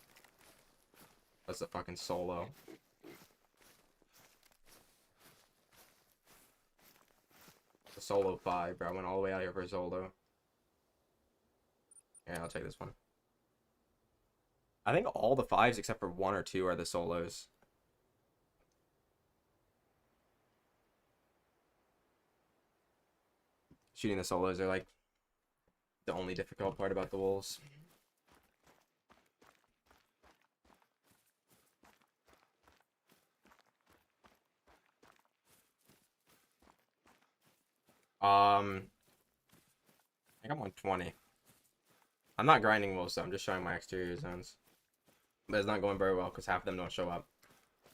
That's a fucking solo. A solo 5, bro. I went all the way out here for a solo. Yeah, I'll take this one. I think all the 5s except for 1 or 2 are the solos. Shooting the solos are like the only difficult part about the wolves. I think I'm on 20. I'm not grinding wolves, so I'm just showing my exterior zones. But it's not going very well because half of them don't show up.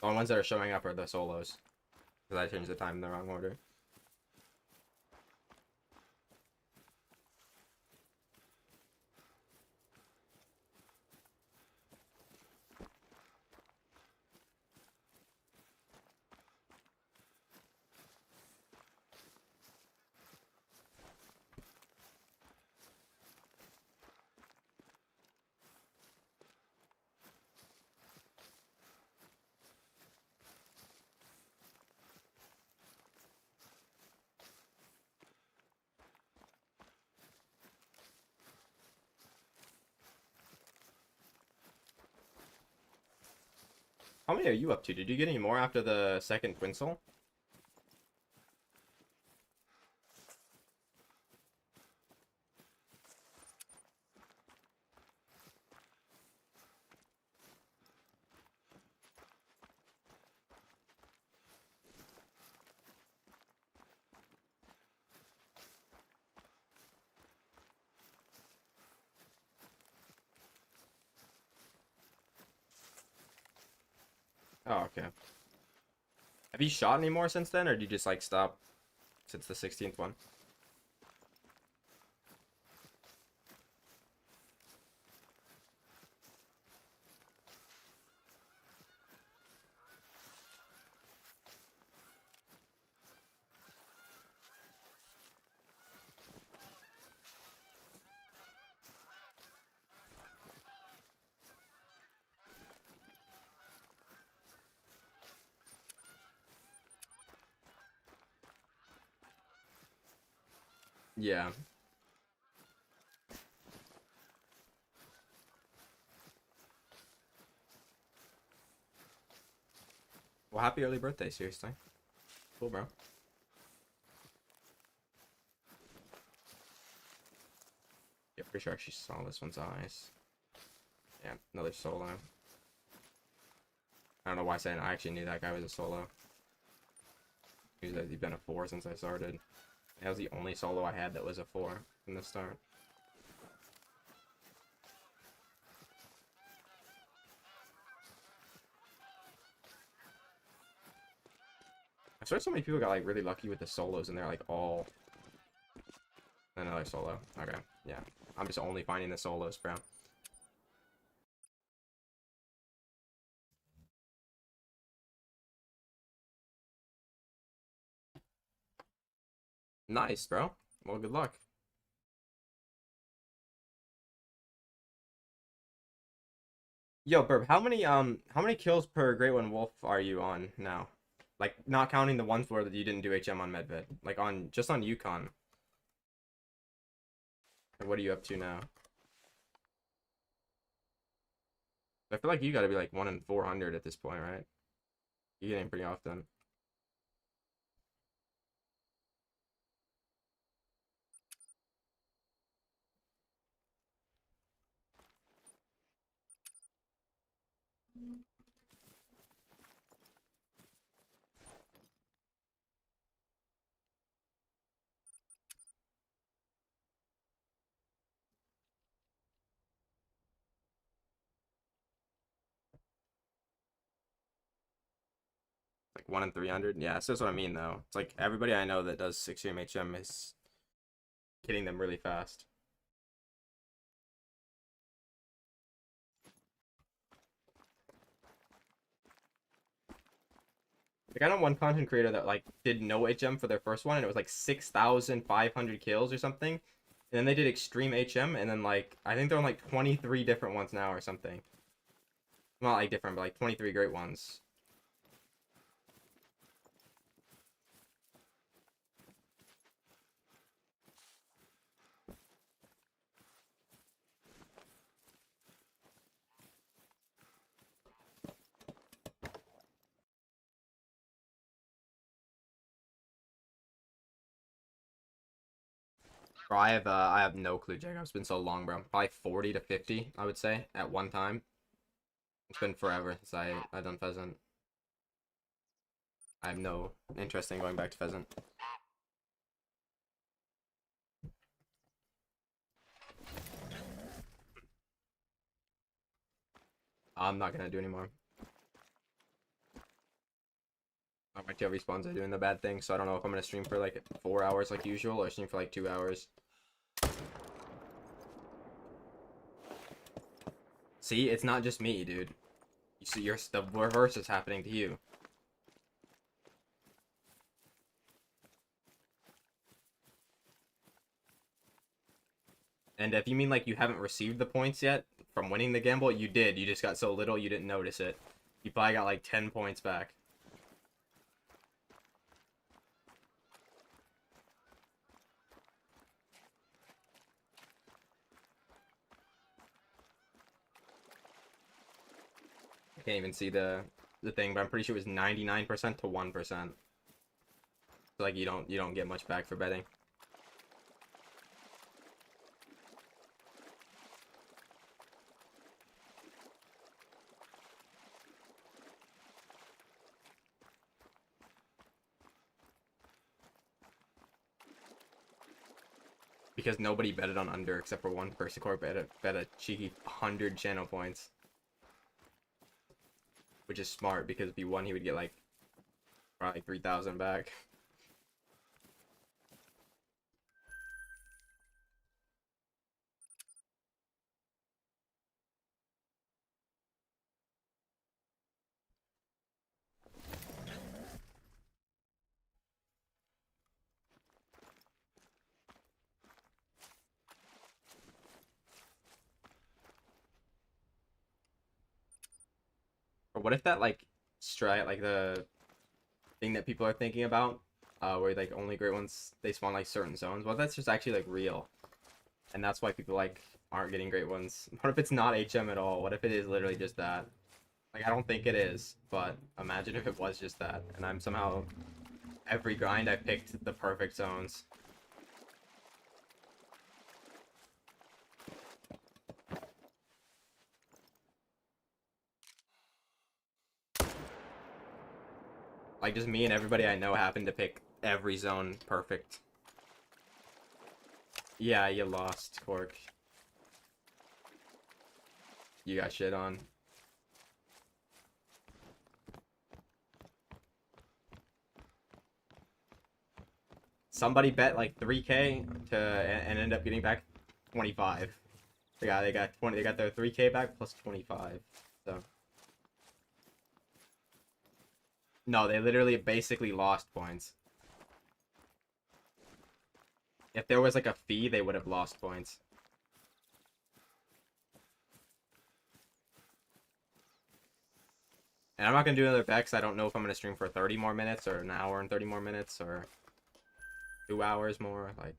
The only ones that are showing up are the solos. Because I changed the time in the wrong order. How many are you up to? Did you get any more after the second twin soul? Oh, okay. Have you shot any more since then, or did you just like stop since the 16th one? Yeah. Well, happy early birthday, seriously. Cool, bro. Yeah, pretty sure I actually saw this one's eyes. Yeah, another solo. I don't know why I said I actually knew that guy was a solo. He's been a 4 since I started. That was the only solo I had that was a 4 from the start. I swear so many people got like really lucky with the solos and they're like all Another solo. Okay, yeah. I'm just only finding the solos, bro. Nice, bro. Well, good luck. Yo, Burb, how many kills per Great One Wolf are you on now? Like, not counting the ones where you didn't do HM on Medved. Like, just on Yukon. Like, what are you up to now? I feel like you gotta be like 1 in 400 at this point, right? You're getting pretty often. Like 1 in 300. Yeah, so that's what I mean, though. It's like everybody I know that does extreme HM is hitting them really fast. Like, I know one content creator that like did no HM for their first one, and it was like 6,500 kills or something. And then they did extreme HM, and then like I think they're on like 23 different ones now or something. Not like different, but like 23 great ones. Bro, I have no clue, Jacob. It's been so long, bro. Probably 40 to 50, I would say, at one time. It's been forever since I done pheasant. I have no interest in going back to pheasant. I'm not gonna do anymore. My tail respawns are doing the bad thing, so I don't know if I'm gonna stream for like 4 hours like usual or stream for like 2 hours. See, it's not just me, dude. You see, the reverse is happening to you. And if you mean like you haven't received the points yet from winning the gamble, you did. You just got so little you didn't notice it. You probably got like 10 points back. I can't even see the thing, but I'm pretty sure it was 99% to 1%. So like you don't get much back for betting. Because nobody betted on under except for one person core bet a cheeky 100 channel points. Which is smart because if he won he would get like probably 3,000 back. Or what if that like strat like the thing that people are thinking about, where like only great ones they spawn like certain zones. Well, that's just actually like real, and that's why people like aren't getting great ones. What if it's not HM at all? What if it is literally just that? Like I don't think it is, but imagine if it was just that, and I'm somehow every grind I picked the perfect zones. Like just me and everybody I know happened to pick every zone perfect. Yeah, you lost, Cork. You got shit on. Somebody bet like 3K to and ended up getting back 25. They got 20. They got their 3K back plus 25. So no, they literally basically lost points. If there was like a fee, they would have lost points. And I'm not gonna do another bet because I don't know if I'm gonna stream for 30 more minutes or an hour and 30 more minutes or 2 hours more. Like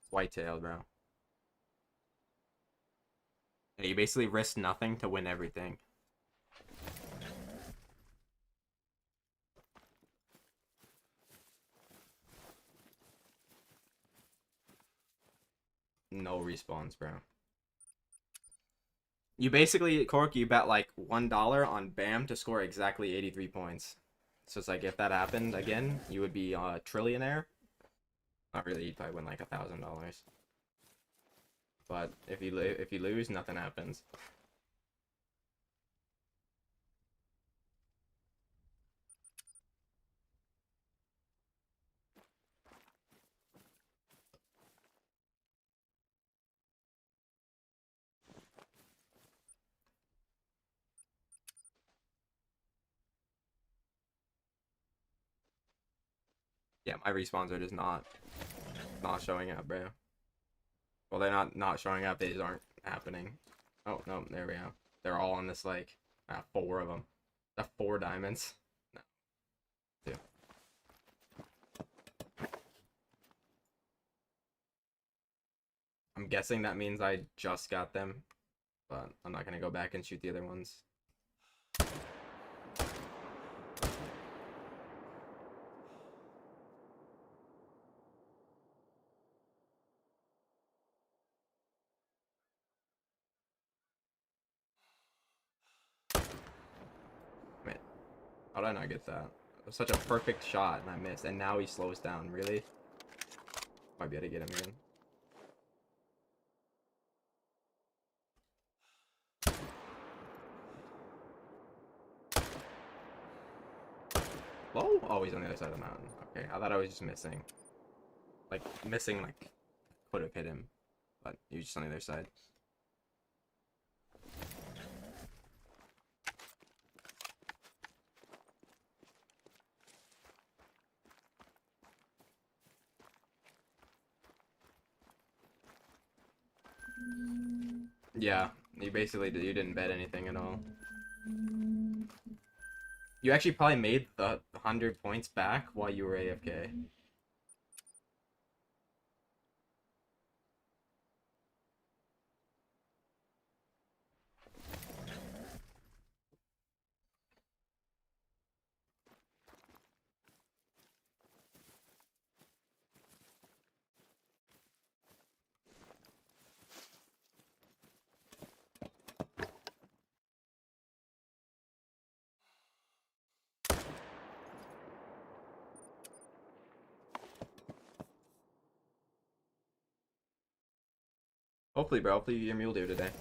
Whitetail, bro. Yeah, you basically risk nothing to win everything. No respawns, bro. You basically, Cork, you bet like $1 on Bam to score exactly 83 points. So it's like if that happened again, you would be a trillionaire. Not really, you'd probably win like $1,000. But if you lose, nothing happens. Yeah, my respawns are just not showing up, bro. Well, they're not showing up. They just aren't happening. Oh no, there we go. They're all on this like 4 of them. That's 4 diamonds. No, 2. I'm guessing that means I just got them, but I'm not gonna go back and shoot the other ones. Wait, how did I not get that? It was such a perfect shot and I missed, and now he slows down. Really? Might be able to get him again. Low? Oh, he's on the other side of the mountain. Okay, I thought I was just missing. Like, missing, like, could have hit him. But he was just on the other side. Yeah, you basically you didn't bet anything at all. You actually probably made the 100 points back while you were AFK. Hopefully, bro. Hopefully your mule deer today.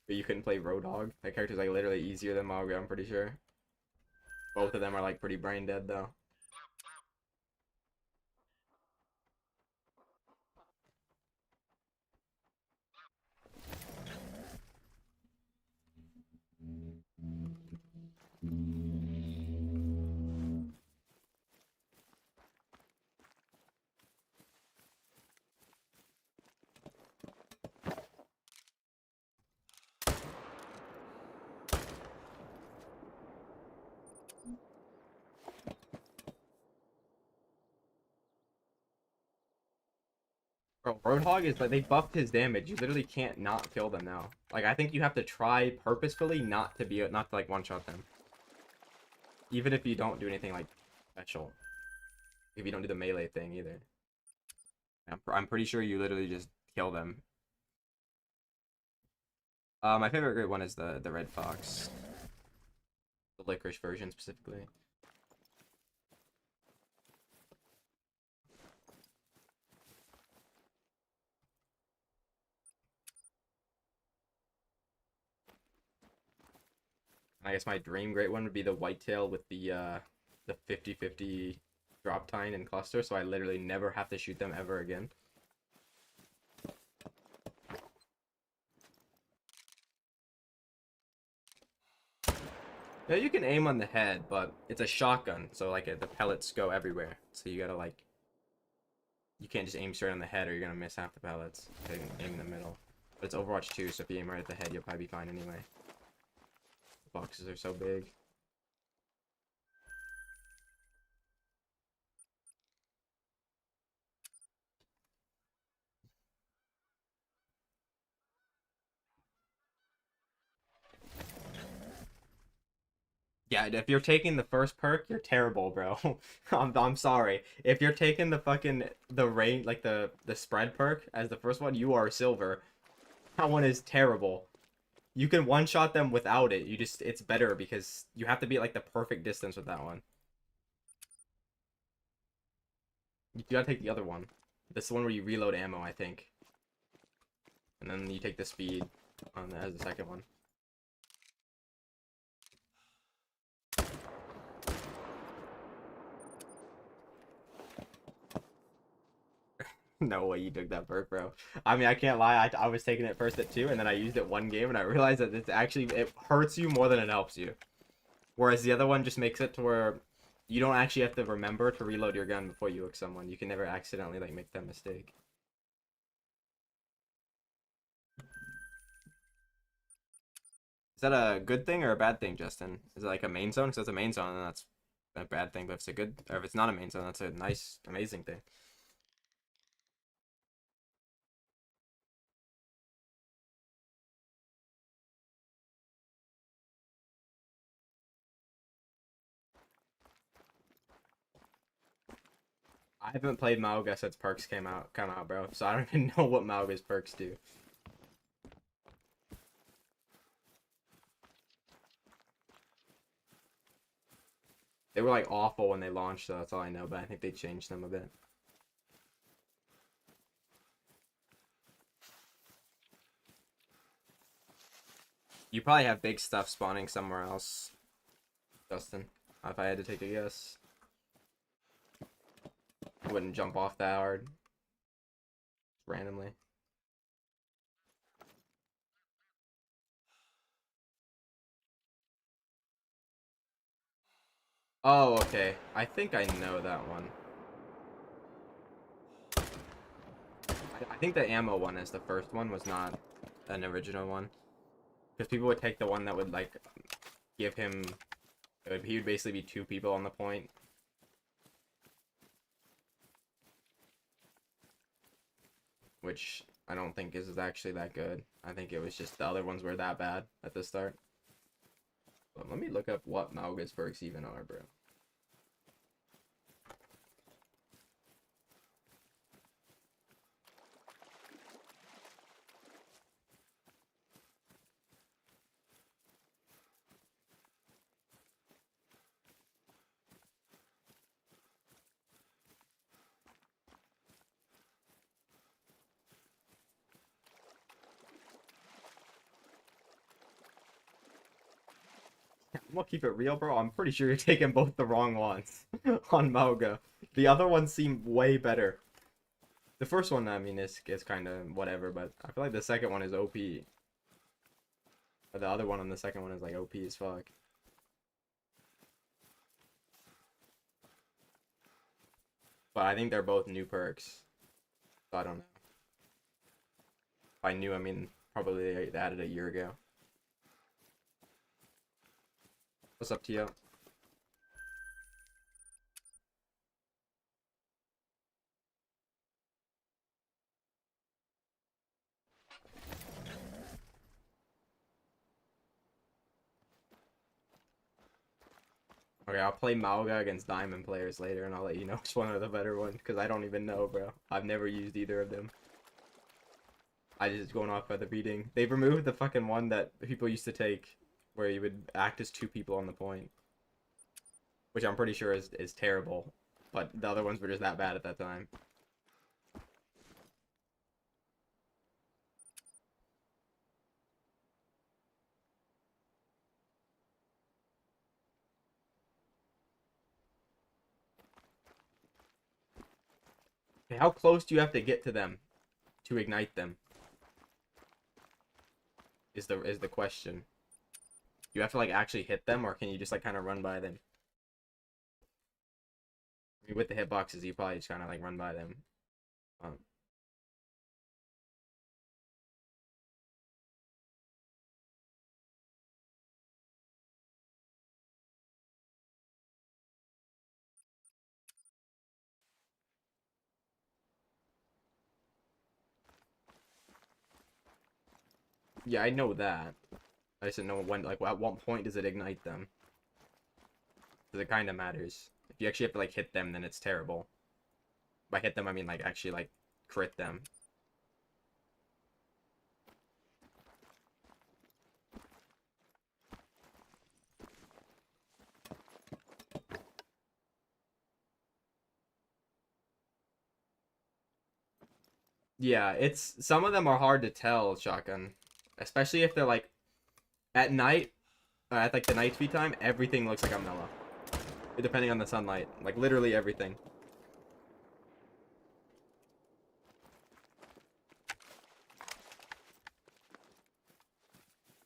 But you couldn't play Roadhog. That character's like literally easier than Mago, I'm pretty sure. Both of them are like pretty brain dead though. Bro, Roadhog is like they buffed his damage. You literally can't not kill them now. Like I think you have to try purposefully not to like one shot them. Even if you don't do anything like special. If you don't do the melee thing either. I'm pretty sure you literally just kill them. My favorite great one is the Red Fox. The licorice version specifically. I guess my dream great one would be the Whitetail with the 50/50 drop tine and cluster, so I literally never have to shoot them ever again. Yeah, you can aim on the head, but it's a shotgun, so like the pellets go everywhere. So you gotta like, you can't just aim straight on the head or you're gonna miss half the pellets. You can aim in the middle. But it's Overwatch 2, so if you aim right at the head, you'll probably be fine anyway. The boxes are so big. Yeah, if you're taking the first perk, you're terrible, bro. I'm sorry. If you're taking the fucking the range like the spread perk as the first one, you are silver. That one is terrible. You can one shot them without it. It's better because you have to be at like the perfect distance with that one. You gotta take the other one. This is the one where you reload ammo, I think. And then you take the speed on as the second one. No way you took that perk, bro. I mean, I can't lie. I was taking it first at 2, and then I used it one game, and I realized that it hurts you more than it helps you. Whereas the other one just makes it to where you don't actually have to remember to reload your gun before you hook someone. You can never accidentally like make that mistake. Is that a good thing or a bad thing, Justin? Is it like a main zone? Because it's a main zone, then that's a bad thing. But if it's a good, or if it's not a main zone, that's a nice, amazing thing. I haven't played Mauga since perks come out, bro. So I don't even know what Mauga's perks do. They were like awful when they launched, so that's all I know. But I think they changed them a bit. You probably have big stuff spawning somewhere else, Justin. If I had to take a guess, I wouldn't jump off that hard randomly. Oh, okay. I think I know that one. I think the ammo one is the first one, was not an original one. Because people would take the one that would, like, give him... he would basically be 2 people on the point. Which I don't think is actually that good. I think it was just the other ones were that bad at the start. But let me look up what Mauga's perks even are, bro. I'm gonna keep it real, bro. I'm pretty sure you're taking both the wrong ones on Mauga. The other ones seem way better. The first one, I mean, is kind of whatever, but I feel like the second one is OP. Or the other one on the second one is like OP as fuck. But I think they're both new perks. So I don't know. If I knew, I mean, probably they added a year ago. What's up, Tio? Okay, I'll play Mauga against Diamond players later, and I'll let you know which one are the better one, because I don't even know, bro. I've never used either of them. I just going off by the beating. They've removed the fucking one that people used to take, where you would act as 2 people on the point. Which I'm pretty sure is terrible. But the other ones were just that bad at that time. Okay, how close do you have to get to them to ignite them? Is the question. You have to like actually hit them, or can you just like kind of run by them? I mean, with the hitboxes, you probably just kind of like run by them. Um, yeah, I know that. I just didn't know when, like, at what point does it ignite them? Because it kind of matters. If you actually have to like hit them, then it's terrible. By hit them, I mean like actually like crit them. Yeah, it's some of them are hard to tell, shotgun, especially if they're like at night, at like the night speed time. Everything looks like a mellow, depending on the sunlight. Like literally everything.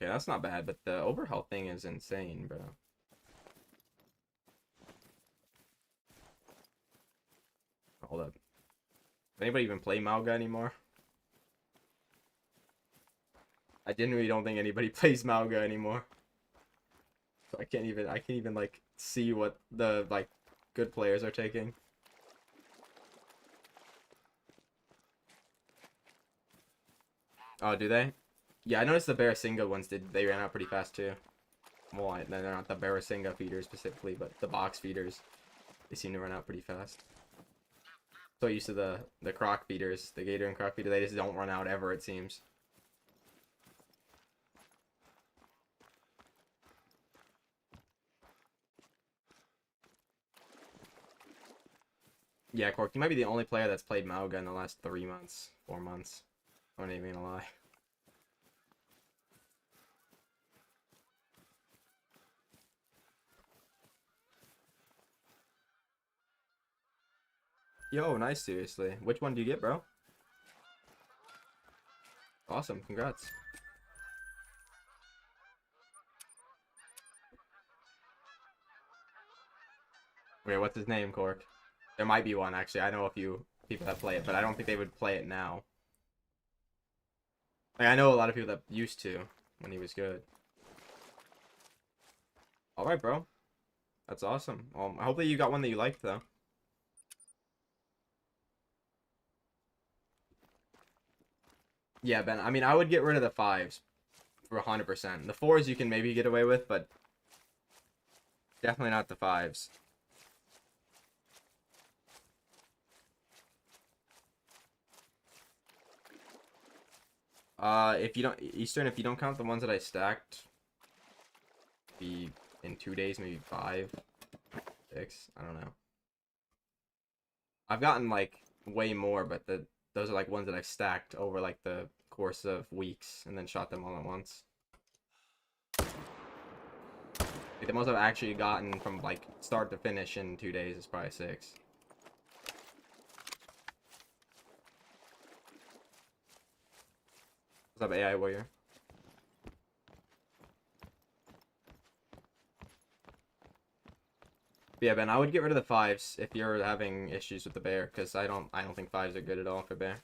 Yeah, that's not bad, but the overhealth thing is insane, bro. Hold up. Does anybody even play Mauga anymore? I genuinely don't think anybody plays Mauga anymore. So I can't even like see what the like good players are taking. Oh, do they? Yeah, I noticed the Barasinga ones they ran out pretty fast too. Well, they're not the Barasinga feeders specifically, but the box feeders. They seem to run out pretty fast. So used to the croc feeders, the gator and croc feeder, they just don't run out ever, it seems. Yeah, Cork, you might be the only player that's played Mauga in the last 3 months, 4 months. I'm not even gonna lie. Yo, nice, seriously. Which one do you get, bro? Awesome, congrats. Wait, what's his name, Cork? There might be one, actually. I know a few people that play it, but I don't think they would play it now. Like, I know a lot of people that used to when he was good. Alright, bro. That's awesome. Hopefully you got one that you liked, though. Yeah, Ben. I mean, I would get rid of the 5s for 100%. The 4s you can maybe get away with, but definitely not the 5s. If you don't Eastern, if you don't count the ones that I stacked, be in 2 days, maybe 5, 6. I don't know. I've gotten like way more, but those are like ones that I've stacked over like the course of weeks and then shot them all at once. Like, the most I've actually gotten from like start to finish in 2 days is probably 6. What's up, AI Warrior? But yeah, Ben, I would get rid of the 5s if you're having issues with the bear, because I don't think 5s are good at all for bear.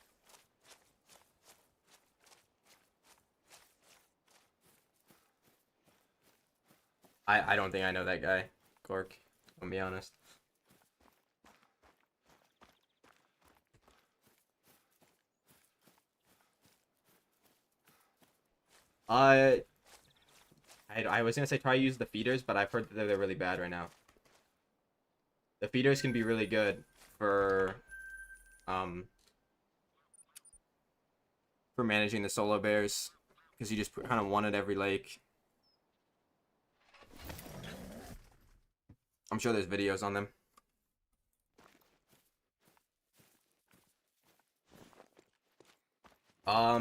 I don't think I know that guy, Cork. I'll be honest. Uh, I was gonna say try to use the feeders, but I've heard that they're really bad right now. The feeders can be really good for um for managing the solo bears, because you just put kind of one at every lake. I'm sure there's videos on them.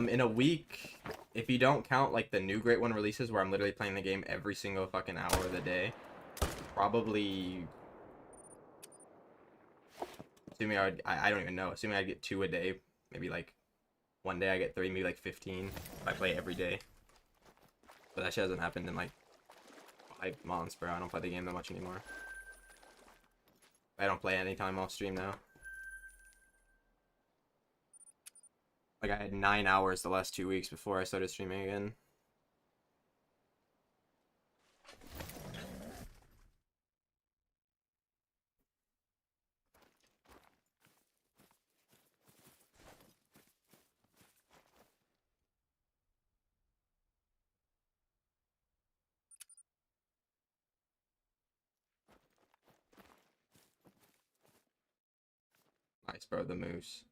In a week, if you don't count like the new Great One releases where I'm literally playing the game every single fucking hour of the day, probably Assuming I don't even know. Assuming I get 2 a day, maybe like one day I get 3, maybe like 15 if I play every day. But that shit hasn't happened in like 5 months, bro. I don't play the game that much anymore. I don't play anytime off stream now. Like I had 9 hours the last 2 weeks before I started streaming again. Nice, bro, the moose.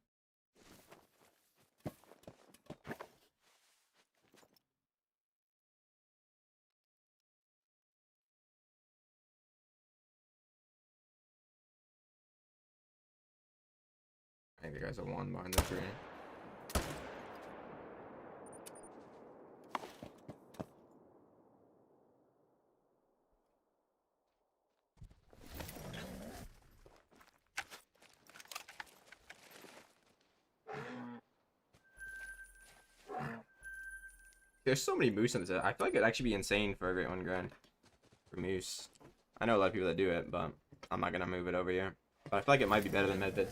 I think the guys are 1 behind the tree. There's so many moose in this. I feel like it'd actually be insane for a great 1 grand for moose. I know a lot of people that do it, but I'm not gonna move it over here. But I feel like it might be better than medbit.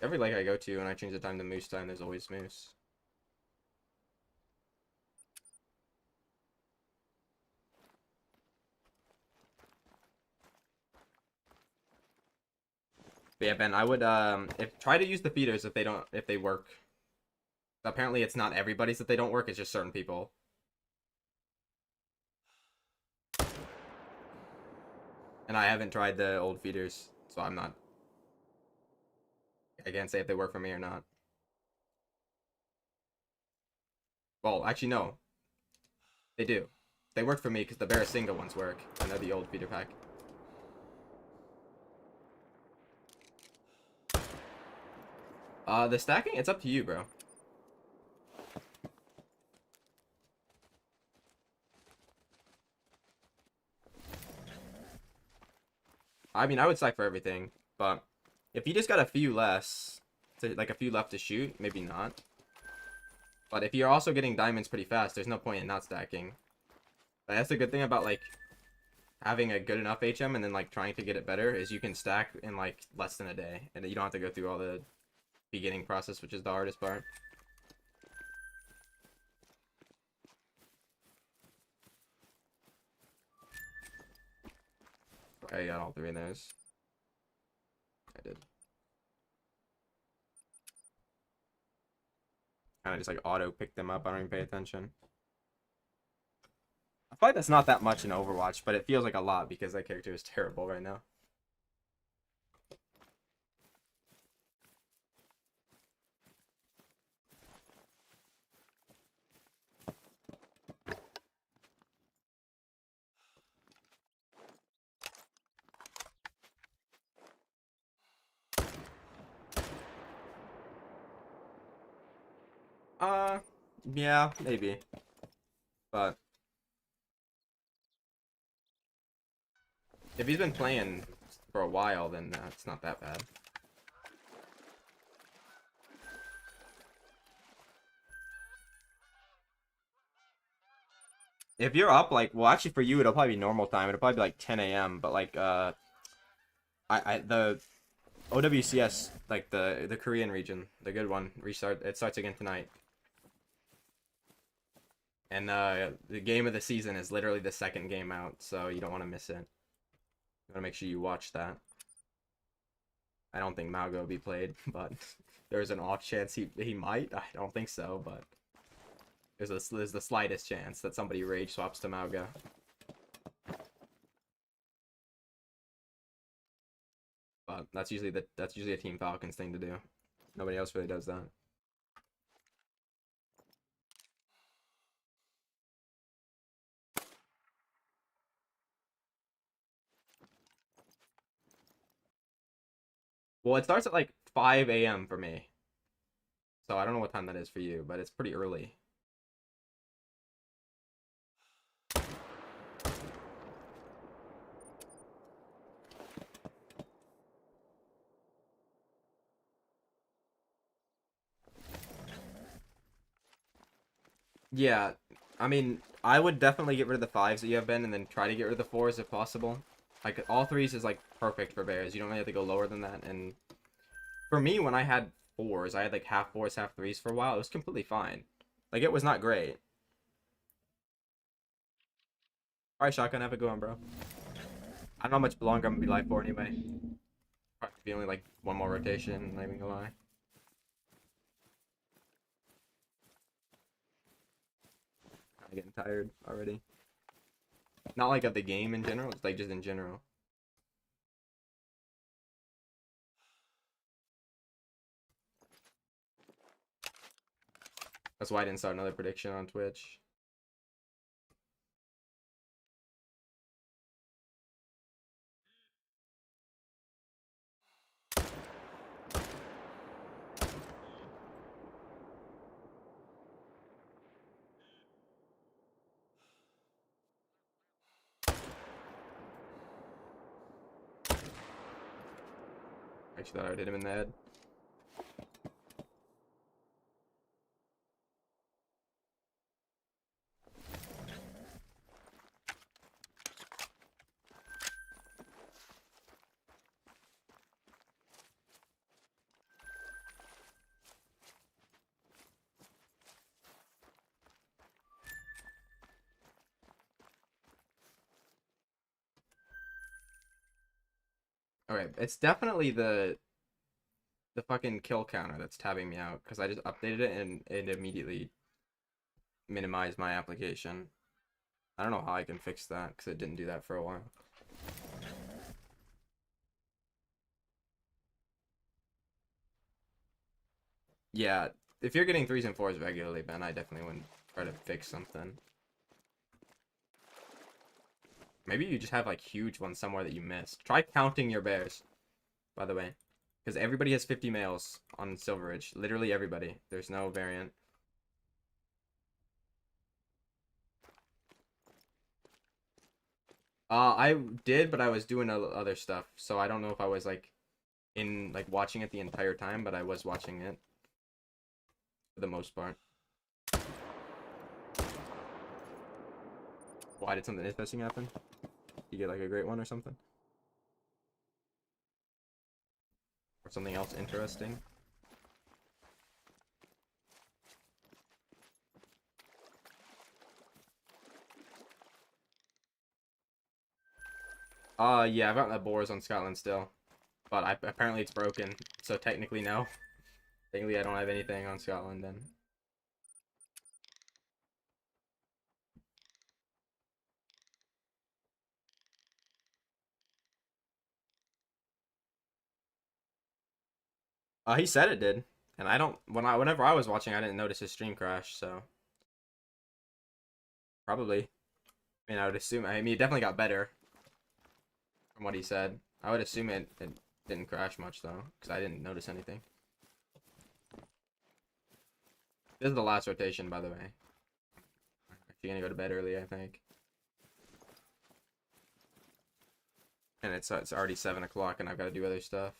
Every lake I go to, when I change the time to moose time, there's always moose. But yeah, Ben, I would try to use the feeders if they work. Apparently it's not everybody's that they don't work, it's just certain people. And I haven't tried the old feeders, so I can't say if they work for me or not. Well, actually no. They do. They work for me because the Barasinga ones work. I know the old feeder pack. The stacking, it's up to you, bro. I mean, I would stack for everything, but if you just got a few less, like a few left to shoot, maybe not. But if you're also getting diamonds pretty fast, there's no point in not stacking. But that's the good thing about like having a good enough HM and then like trying to get it better is you can stack in like less than a day, and you don't have to go through all the beginning process, which is the hardest part. I got all 3 of those. I did. Kind of just like auto pick them up. I don't even pay attention. I feel like that's not that much in Overwatch, but it feels like a lot because that character is terrible right now. Yeah, maybe. But if he's been playing for a while, then it's not that bad. If you're up, like, well, actually for you, it'll probably be normal time. It'll probably be like 10 a.m. But like, the OWCS, like the Korean region, the good one, it starts again tonight. And the game of the season is literally the 2nd game out, so you don't want to miss it. You want to make sure you watch that. I don't think Mauga will be played, but there's an off chance he might. I don't think so, but there's the slightest chance that somebody rage swaps to Mauga. But that's usually a Team Falcons thing to do. Nobody else really does that. Well, it starts at like 5 a.m. for me. So I don't know what time that is for you, but it's pretty early. Yeah, I mean, I would definitely get rid of the fives that you have been, and then try to get rid of the fours if possible. Like all threes is like perfect for bears. You don't really have to go lower than that. And for me, when I had fours, I had like half fours, half threes for a while. It was completely fine. Like it was not great. All right, shotgun, have a good one, bro. I don't know how much longer I'm gonna be live for anyway. Probably be only like one more rotation. Not even gonna lie. Kind of getting tired already. Not like of the game in general. It's like just in general. That's why I didn't start another prediction on Twitch. Actually, thought I would hit him in the head. Okay, it's definitely the fucking kill counter that's tabbing me out because I just updated it and it immediately minimized my application. I don't know how I can fix that because it didn't do that for a while. Yeah, if you're getting threes and fours regularly, Ben, I definitely wouldn't try to fix something. Maybe you just have like huge ones somewhere that you missed. Try counting your bears, by the way, because everybody has 50 males on Silver Ridge. Literally everybody. There's no variant. I did, but I was doing other stuff, so I don't know if I was like in like watching it the entire time, but I was watching it for the most part. Why did something interesting happen? You get like a great one or something? Or something else interesting? Yeah, I've got the boars on Scotland still. But apparently it's broken, so technically no. Technically I don't have anything on Scotland then. He said it did. And I don't whenever I was watching I didn't notice his stream crash, so probably. I mean I would assume it definitely got better from what he said. I would assume it didn't crash much though, because I didn't notice anything. This is the last rotation, by the way. Actually gonna go to bed early, I think. And it's already 7 o'clock and I've got to do other stuff.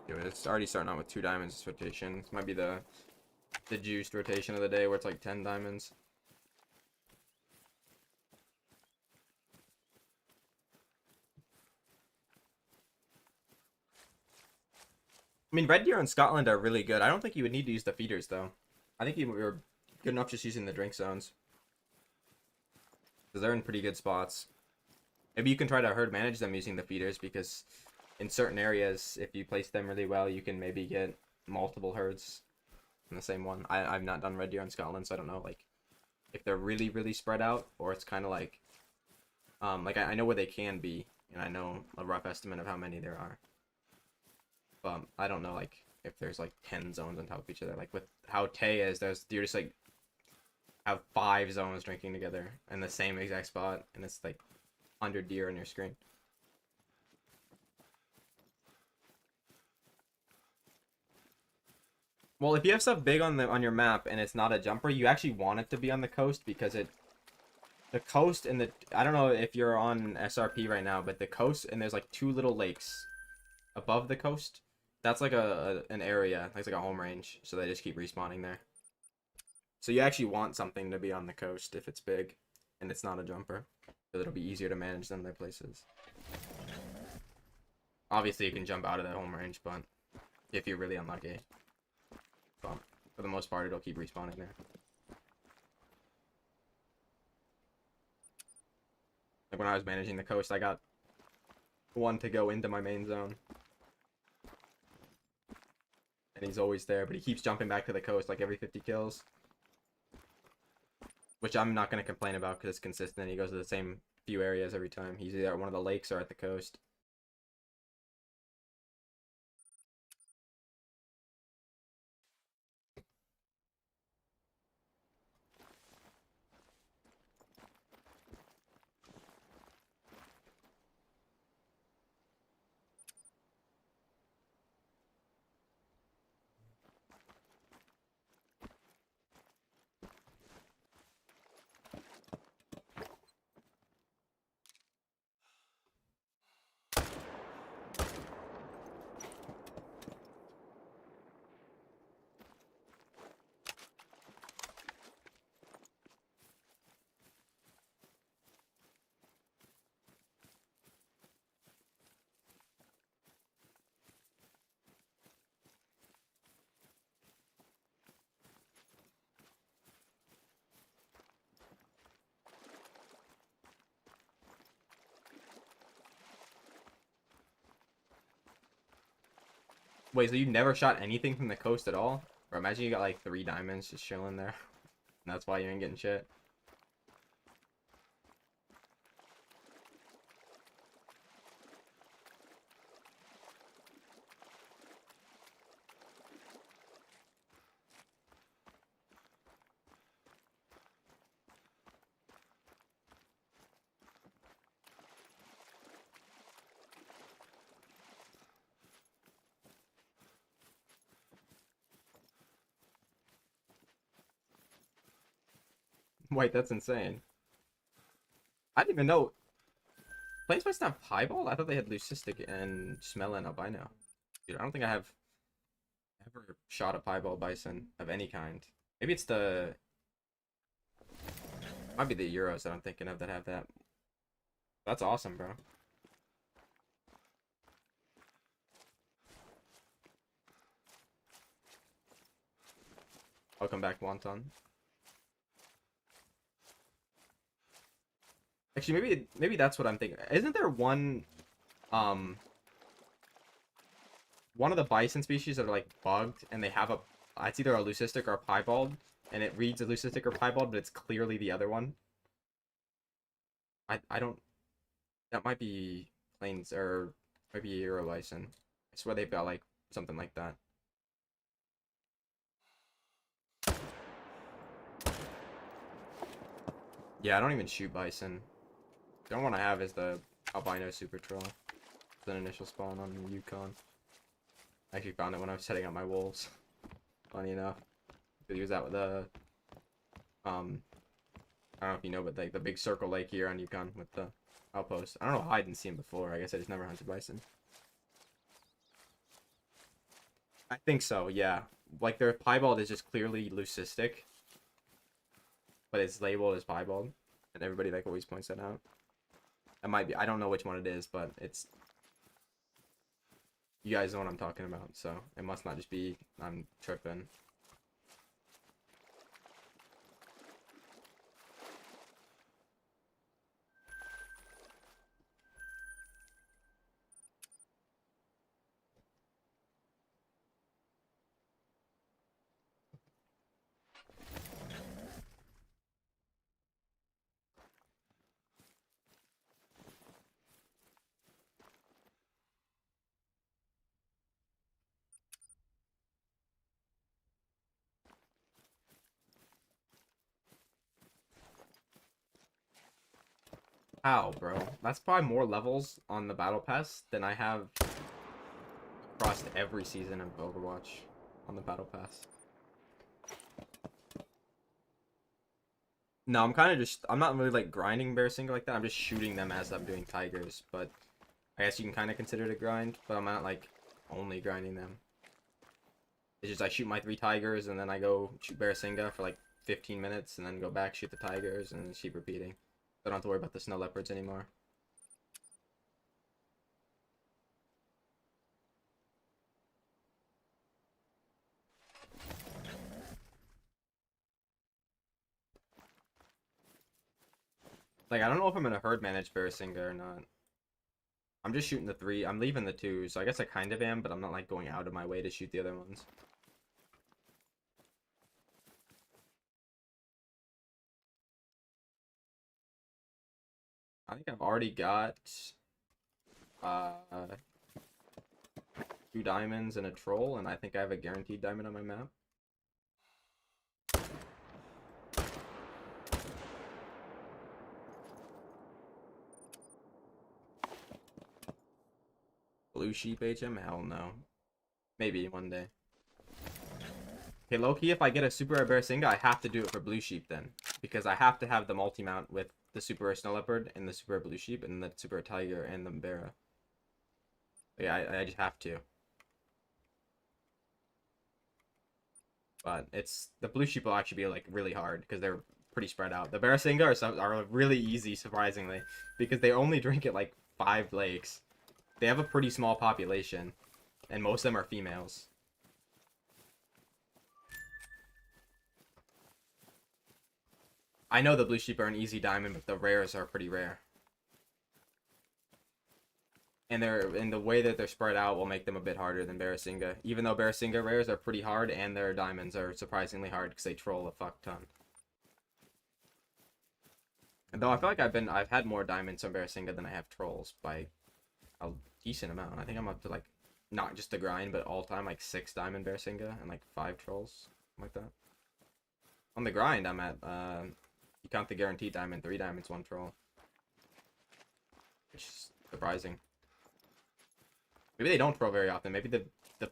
Dude, it's already starting out with 2 diamonds this rotation. This might be the juiced rotation of the day where it's like 10 diamonds. I mean, red deer in Scotland are really good. I don't think you would need to use the feeders though. I think you were good enough just using the drink zones because they're in pretty good spots. Maybe you can try to herd manage them using the feeders because in certain areas, if you place them really well, you can maybe get multiple herds in the same one. I've not done red deer in Scotland, so I don't know like if they're really spread out or it's kind of like I know where they can be and I know a rough estimate of how many there are. I don't know like if there's like 10 zones on top of each other. Like with how Tay is, you're just like have 5 zones drinking together in the same exact spot, and it's like 100 deer on your screen. Well, if you have stuff big on your map and it's not a jumper, you actually want it to be on the coast because the coast and the I don't know if you're on SRP right now, but the coast and there's like two little lakes above the coast. That's like an area. That's like a home range, so they just keep respawning there. So you actually want something to be on the coast if it's big and it's not a jumper, so it'll be easier to manage than their places. Obviously, you can jump out of that home range, but if you're really unlucky, but for the most part, it'll keep respawning there. Like when I was managing the coast, I got one to go into my main zone. And he's always there, but he keeps jumping back to the coast like every 50 kills. Which I'm not going to complain about because it's consistent. He goes to the same few areas every time. He's either at one of the lakes or at the coast. Wait, so you never shot anything from the coast at all? Or imagine you got like 3 diamonds just chilling there. And that's why you ain't getting shit. Wait, that's insane. I didn't even know. Plains West have piebald? I thought they had leucistic and smell and albino. Dude, I don't think I have ever shot a piebald bison of any kind. Maybe it's the... Might be the Euros that I'm thinking of that have that. That's awesome, bro. Welcome back, Wonton. Actually, maybe that's what I'm thinking. Isn't there one of the bison species that are like bugged and they have a it's either a leucistic or a piebald and it reads a leucistic or piebald, but it's clearly the other one. I don't that might be plains or maybe a Euro bison. I swear they've got like something like that. Yeah, I don't even shoot bison. The only one I have is the albino super troll. It's an initial spawn on the Yukon. I actually found it when I was setting up my wolves. Funny enough. Could use that with the I don't know if you know, but like the big circle lake here on Yukon with the outpost. I don't know how I didn't see him before. I guess I just never hunted bison. I think so, yeah. Like their piebald is just clearly leucistic, but it's labeled as piebald, and everybody like always points that out. It might be, I don't know which one it is, but it's, you guys know what I'm talking about, so it must not just be I'm tripping. How, bro? That's probably more levels on the battle pass than I have across every season of Overwatch. on the battle pass. No, I'm kind of just, I'm not really like grinding bear single like that. I'm just shooting them as I'm doing tigers, but I guess you can kind of consider it a grind, but I'm not like only grinding them. It's just I shoot my 3 tigers and then I go shoot bear singa for like 15 minutes and then go back, shoot the tigers, and just keep repeating. I don't have to worry about the snow leopards anymore. Like, I don't know if I'm gonna herd manage bear singa or not. I'm just shooting the 3. I'm leaving the 2, so I guess I kind of am, but I'm not like going out of my way to shoot the other ones. I think I've already got uh 2 diamonds and a troll, and I think I have a guaranteed diamond on my map. Blue sheep HM? Hell no. Maybe one day. Okay, low-key, if I get a super rare bear singa, I have to do it for blue sheep then. Because I have to have the multi-mount with the super rare snow leopard and the super rare blue sheep and the super rare tiger and the bear. Yeah, I just have to. But it's, the blue sheep will actually be like really hard because they're pretty spread out. The bear singa are really easy, surprisingly, because they only drink at like 5 lakes. They have a pretty small population, and most of them are females. I know the blue sheep are an easy diamond, but the rares are pretty rare. And the way that they're spread out will make them a bit harder than Barasinga. Even though Barasinga rares are pretty hard, and their diamonds are surprisingly hard because they troll a fuck ton. And though I feel like I've had more diamonds on Barasinga than I have trolls by a decent amount. I think I'm up to like, not just the grind, but all time like 6 diamond Barasinga and like 5 trolls, like that. On the grind, I'm at you count the guaranteed diamond, 3 diamonds, 1 troll, which is surprising. Maybe they don't troll very often. Maybe the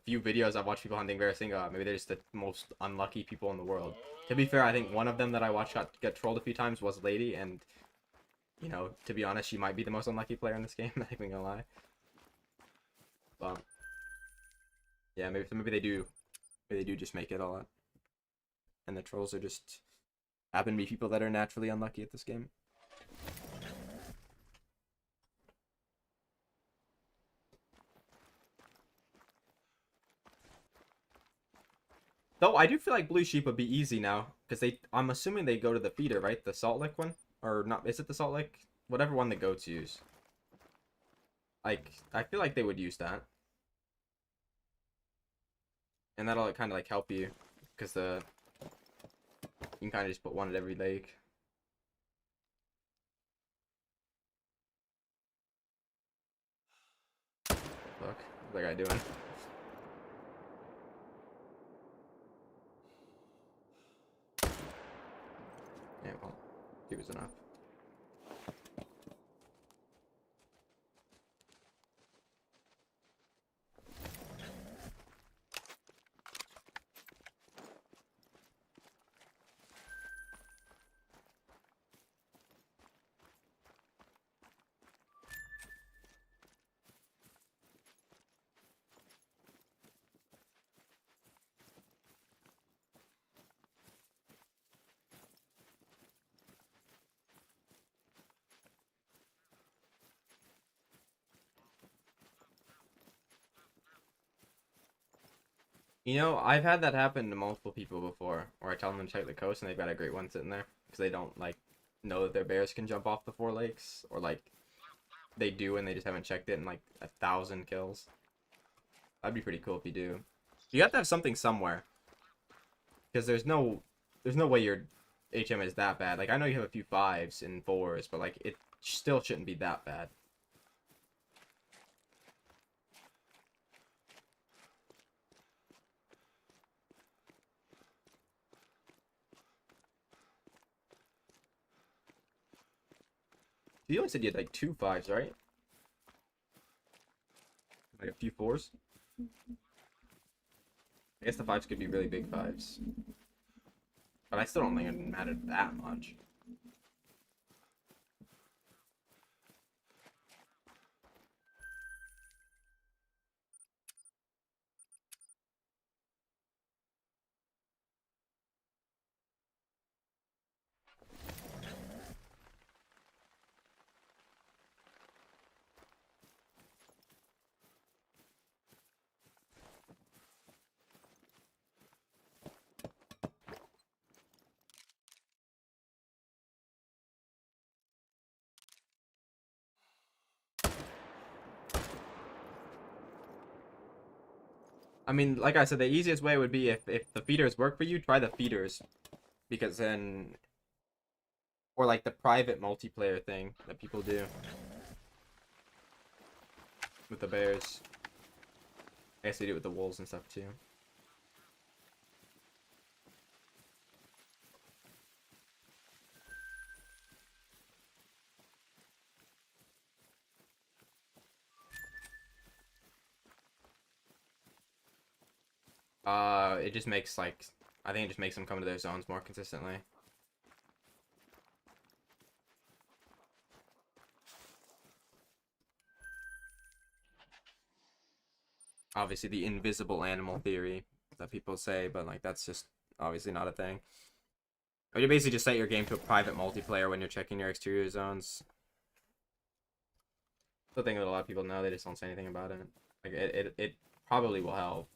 few videos I've watched people hunting Barasinga, maybe they're just the most unlucky people in the world. To be fair, I think one of them that I watched get trolled a few times was Lady, and you know, to be honest, she might be the most unlucky player in this game. Not even gonna lie. But yeah, maybe they do. Maybe they do just make it a lot, and the trolls are just happen to be people that are naturally unlucky at this game. Though I do feel like blue sheep would be easy now, because I'm assuming they go to the feeder, right? The salt lick one, or not? Is it the salt lick? Whatever one the goats use. Like, I feel like they would use that, and that'll kind of like help you, because you can kind of just put one at every lake. Fuck, what's that guy doing? Yeah, well, he was enough. You know, I've had that happen to multiple people before, where I tell them to check the coast and they've got a great one sitting there because they don't like know that their bears can jump off the 4 lakes, or like they do and they just haven't checked it in like 1,000 kills. That'd be pretty cool if you do. You have to have something somewhere, because there's no way your HM is that bad. Like, I know you have a few 5s and 4s, but like it still shouldn't be that bad. You only said you had like 2 5s, right? Like a few 4s. I guess the fives could be really big fives. But I still don't think it mattered that much. I mean, like I said, the easiest way would be if the feeders work for you, try the feeders. Because then... Or like the private multiplayer thing that people do. With the bears. I guess they do it with the wolves and stuff too. It just makes like... I think it just makes them come to their zones more consistently. Obviously the invisible animal theory that people say, but like that's just obviously not a thing. Or you basically just set your game to a private multiplayer when you're checking your exterior zones. The thing that a lot of people know, they just don't say anything about it. Like it probably will help.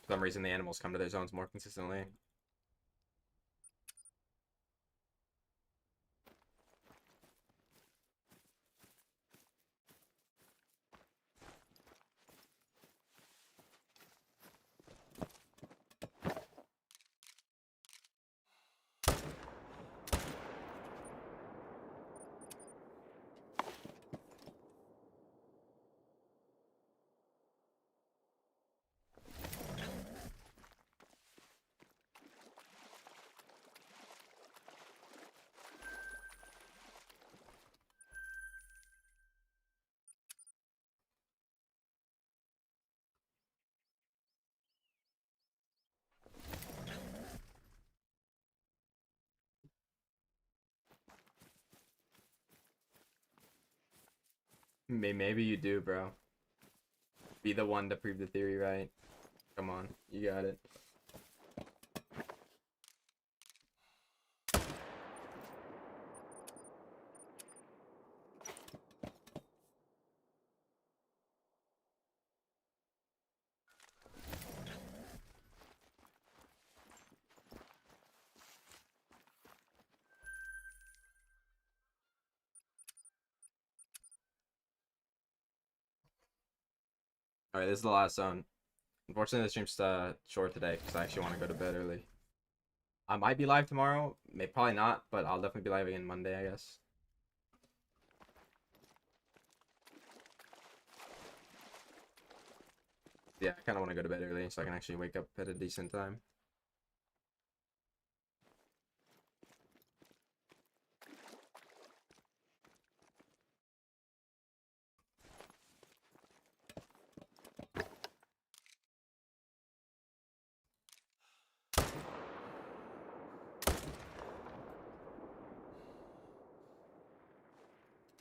For some reason the animals come to their zones more consistently. Maybe you do, bro. Be the one to prove the theory right. Come on, you got it. Alright, this is the last zone. Unfortunately, the stream's short today because I actually want to go to bed early. I might be live tomorrow. Probably not, but I'll definitely be live again Monday, I guess. Yeah, I kind of want to go to bed early so I can actually wake up at a decent time.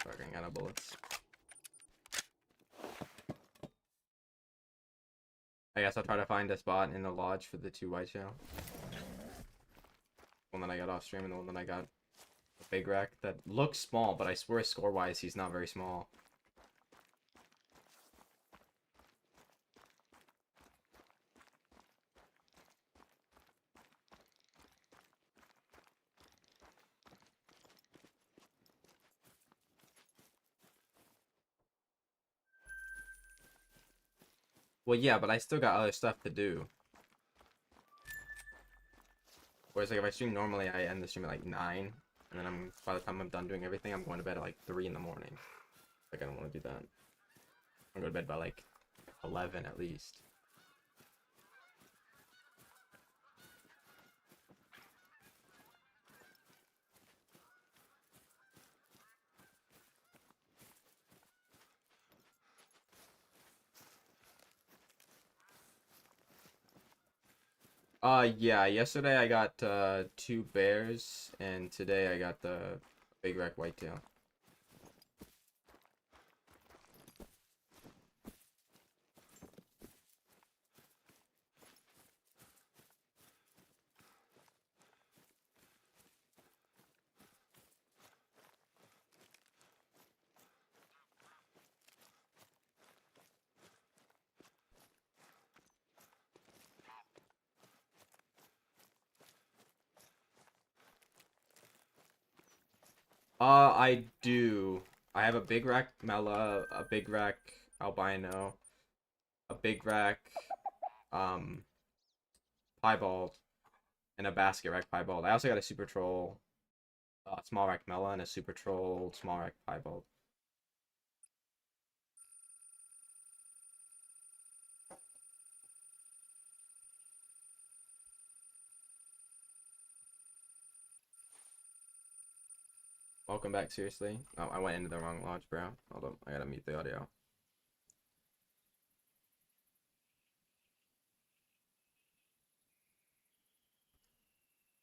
Fucking out of bullets. I guess I'll try to find a spot in the lodge for the 2 whitetail. One that I got off stream and the one that I got a big rack that looks small, but I swear score-wise he's not very small. Well, yeah, but I still got other stuff to do. Whereas, like, if I stream normally, I end the stream at, like, 9. And then by the time I'm done doing everything, I'm going to bed at, like, 3 in the morning. Like, I don't want to do that. I'm going to go to bed by, like, 11 at least. Yeah, yesterday I got two bears, and today I got the big rack whitetail. I do. I have a big rack Mela, a big rack albino, a big rack um piebald, and a basket rack piebald. I also got a super troll small rack Mela and a super troll small rack piebald. Welcome back, seriously. Oh, I went into the wrong lodge, bro. Hold up, I gotta mute the audio.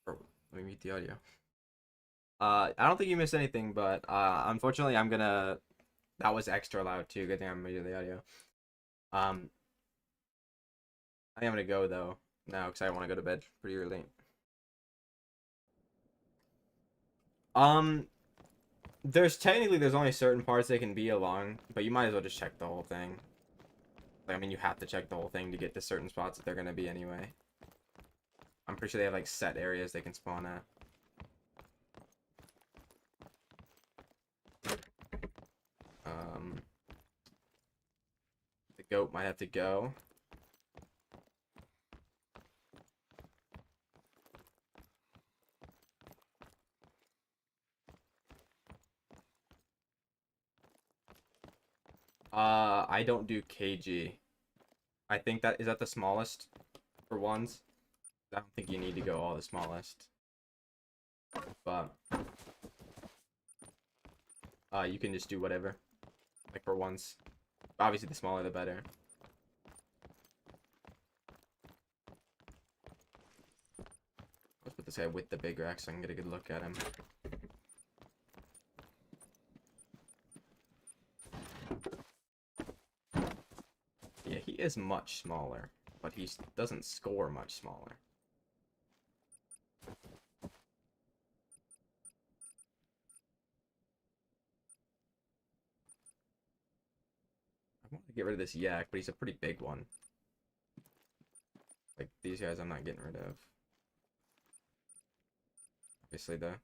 Bro, let me mute the audio. I don't think you missed anything, but unfortunately, I'm gonna. That was extra loud too. Good thing I'm muting the audio. Um, I think I'm gonna go though now because I want to go to bed pretty early. Um, there's only certain parts they can be along, but you might as well just check the whole thing. Like, I mean, you have to check the whole thing to get to certain spots that they're gonna be anyway. I'm pretty sure they have like set areas they can spawn at. Um, the goat might have to go. I don't do KG. I think that is that the smallest for ones. I don't think you need to go all the smallest, but you can just do whatever, like for ones. Obviously, the smaller the better. Let's put this guy with the big rack so I can get a good look at him. Yeah, he is much smaller, but he doesn't score much smaller. I want to get rid of this yak, but he's a pretty big one. Like, these guys I'm not getting rid of. Obviously, though.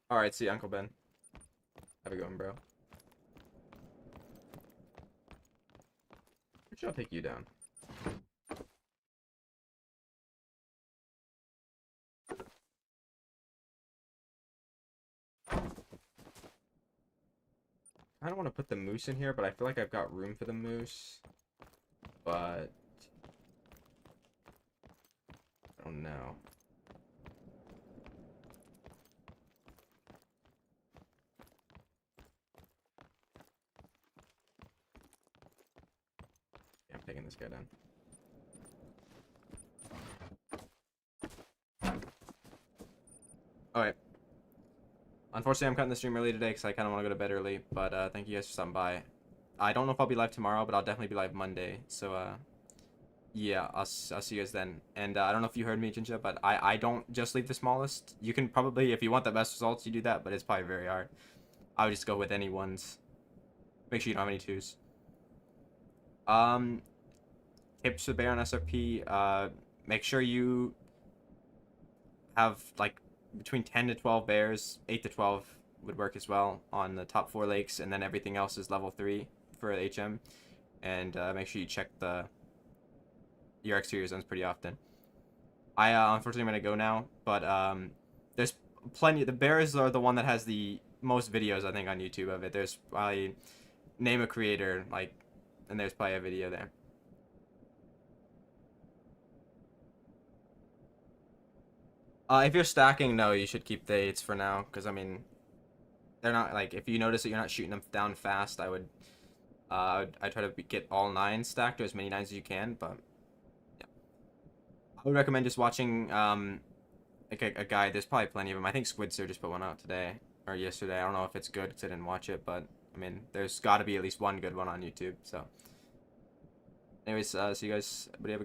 Alright, see you, Uncle Ben. Have a good one, bro. I'll take you down. I don't want to put the moose in here, but I feel like I've got room for the moose. But I don't know. Yeah, I'm taking this guy down. Alright. Unfortunately, I'm cutting the stream early today because I kind of want to go to bed early. But thank you guys for stopping by. I don't know if I'll be live tomorrow, but I'll definitely be live Monday. So yeah, I'll see you guys then. And I don't know if you heard me, Jinja, but I don't just leave the smallest. You can probably, if you want the best results, you do that, but it's probably very hard. I would just go with any ones. Make sure you don't have any twos. Tips for bear on SRP. Make sure you have like between 10 to 12 bears. 8 to 12 would work as well on the top 4 lakes, and then everything else is level 3 for HM. And make sure you check your exterior zones pretty often. I unfortunately am gonna go now, but there's plenty. The bears are the one that has the most videos I think on YouTube of it. There's probably name a creator like, and there's probably a video there. If you're stacking, no, you should keep the 8s for now, because I mean, they're not like, if you notice that you're not shooting them down fast, I would I try to get all 9s stacked, or as many 9s as you can, but yeah. I would recommend just watching like a guy. There's probably plenty of them. I think Squidster just put one out today or yesterday. I don't know if it's good because I didn't watch it, but I mean, there's got to be at least one good one on YouTube. So, anyways, see you guys. Everybody have a good